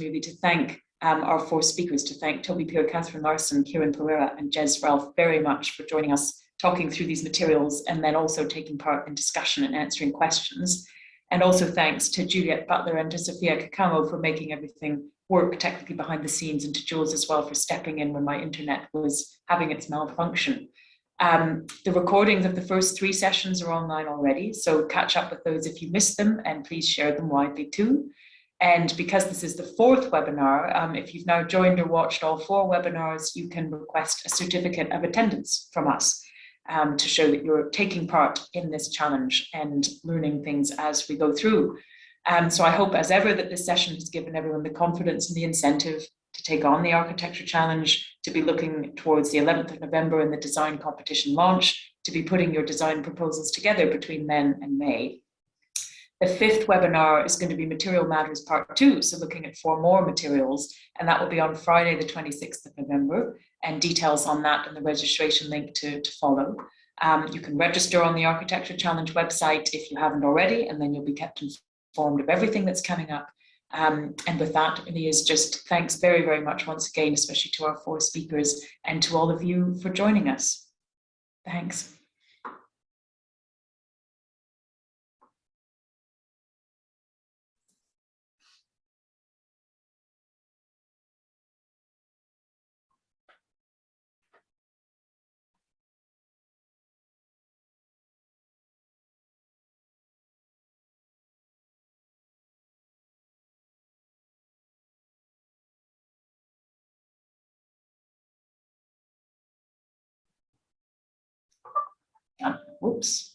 Speaker 1: really to thank our 4 speakers, to thank Toby Peer, Catherine Larson, Kieran Pereira, and Jez Ralph very much for joining us, talking through these materials, and then also taking part in discussion and answering questions. And also thanks to Juliet Butler and to Sophia Kakamo for making everything work technically behind the scenes, and to Jules as well for stepping in when my internet was having its malfunction. The recordings of the first 3 sessions are online already, so catch up with those if you missed them, and please share them widely too. And because this is the 4th webinar, if you've now joined or watched all 4 webinars, you can request a certificate of attendance from us to show that you're taking part in this challenge and learning things as we go through. So I hope, as ever, that this session has given everyone the confidence and the incentive to take on the Architecture Challenge, to be looking towards the 11th of November and the design competition launch, to be putting your design proposals together between then and May. The 5th webinar is going to be Material Matters Part 2, so looking at 4 more materials, and that will be on Friday, the 26th of November, and details on that and the registration link to follow. You can register on the Architecture Challenge website if you haven't already, and then you'll be kept informed of everything that's coming up. And with that, really is just thanks very, very much once again, especially to our 4 speakers and to all of you for joining us. Thanks. Whoops.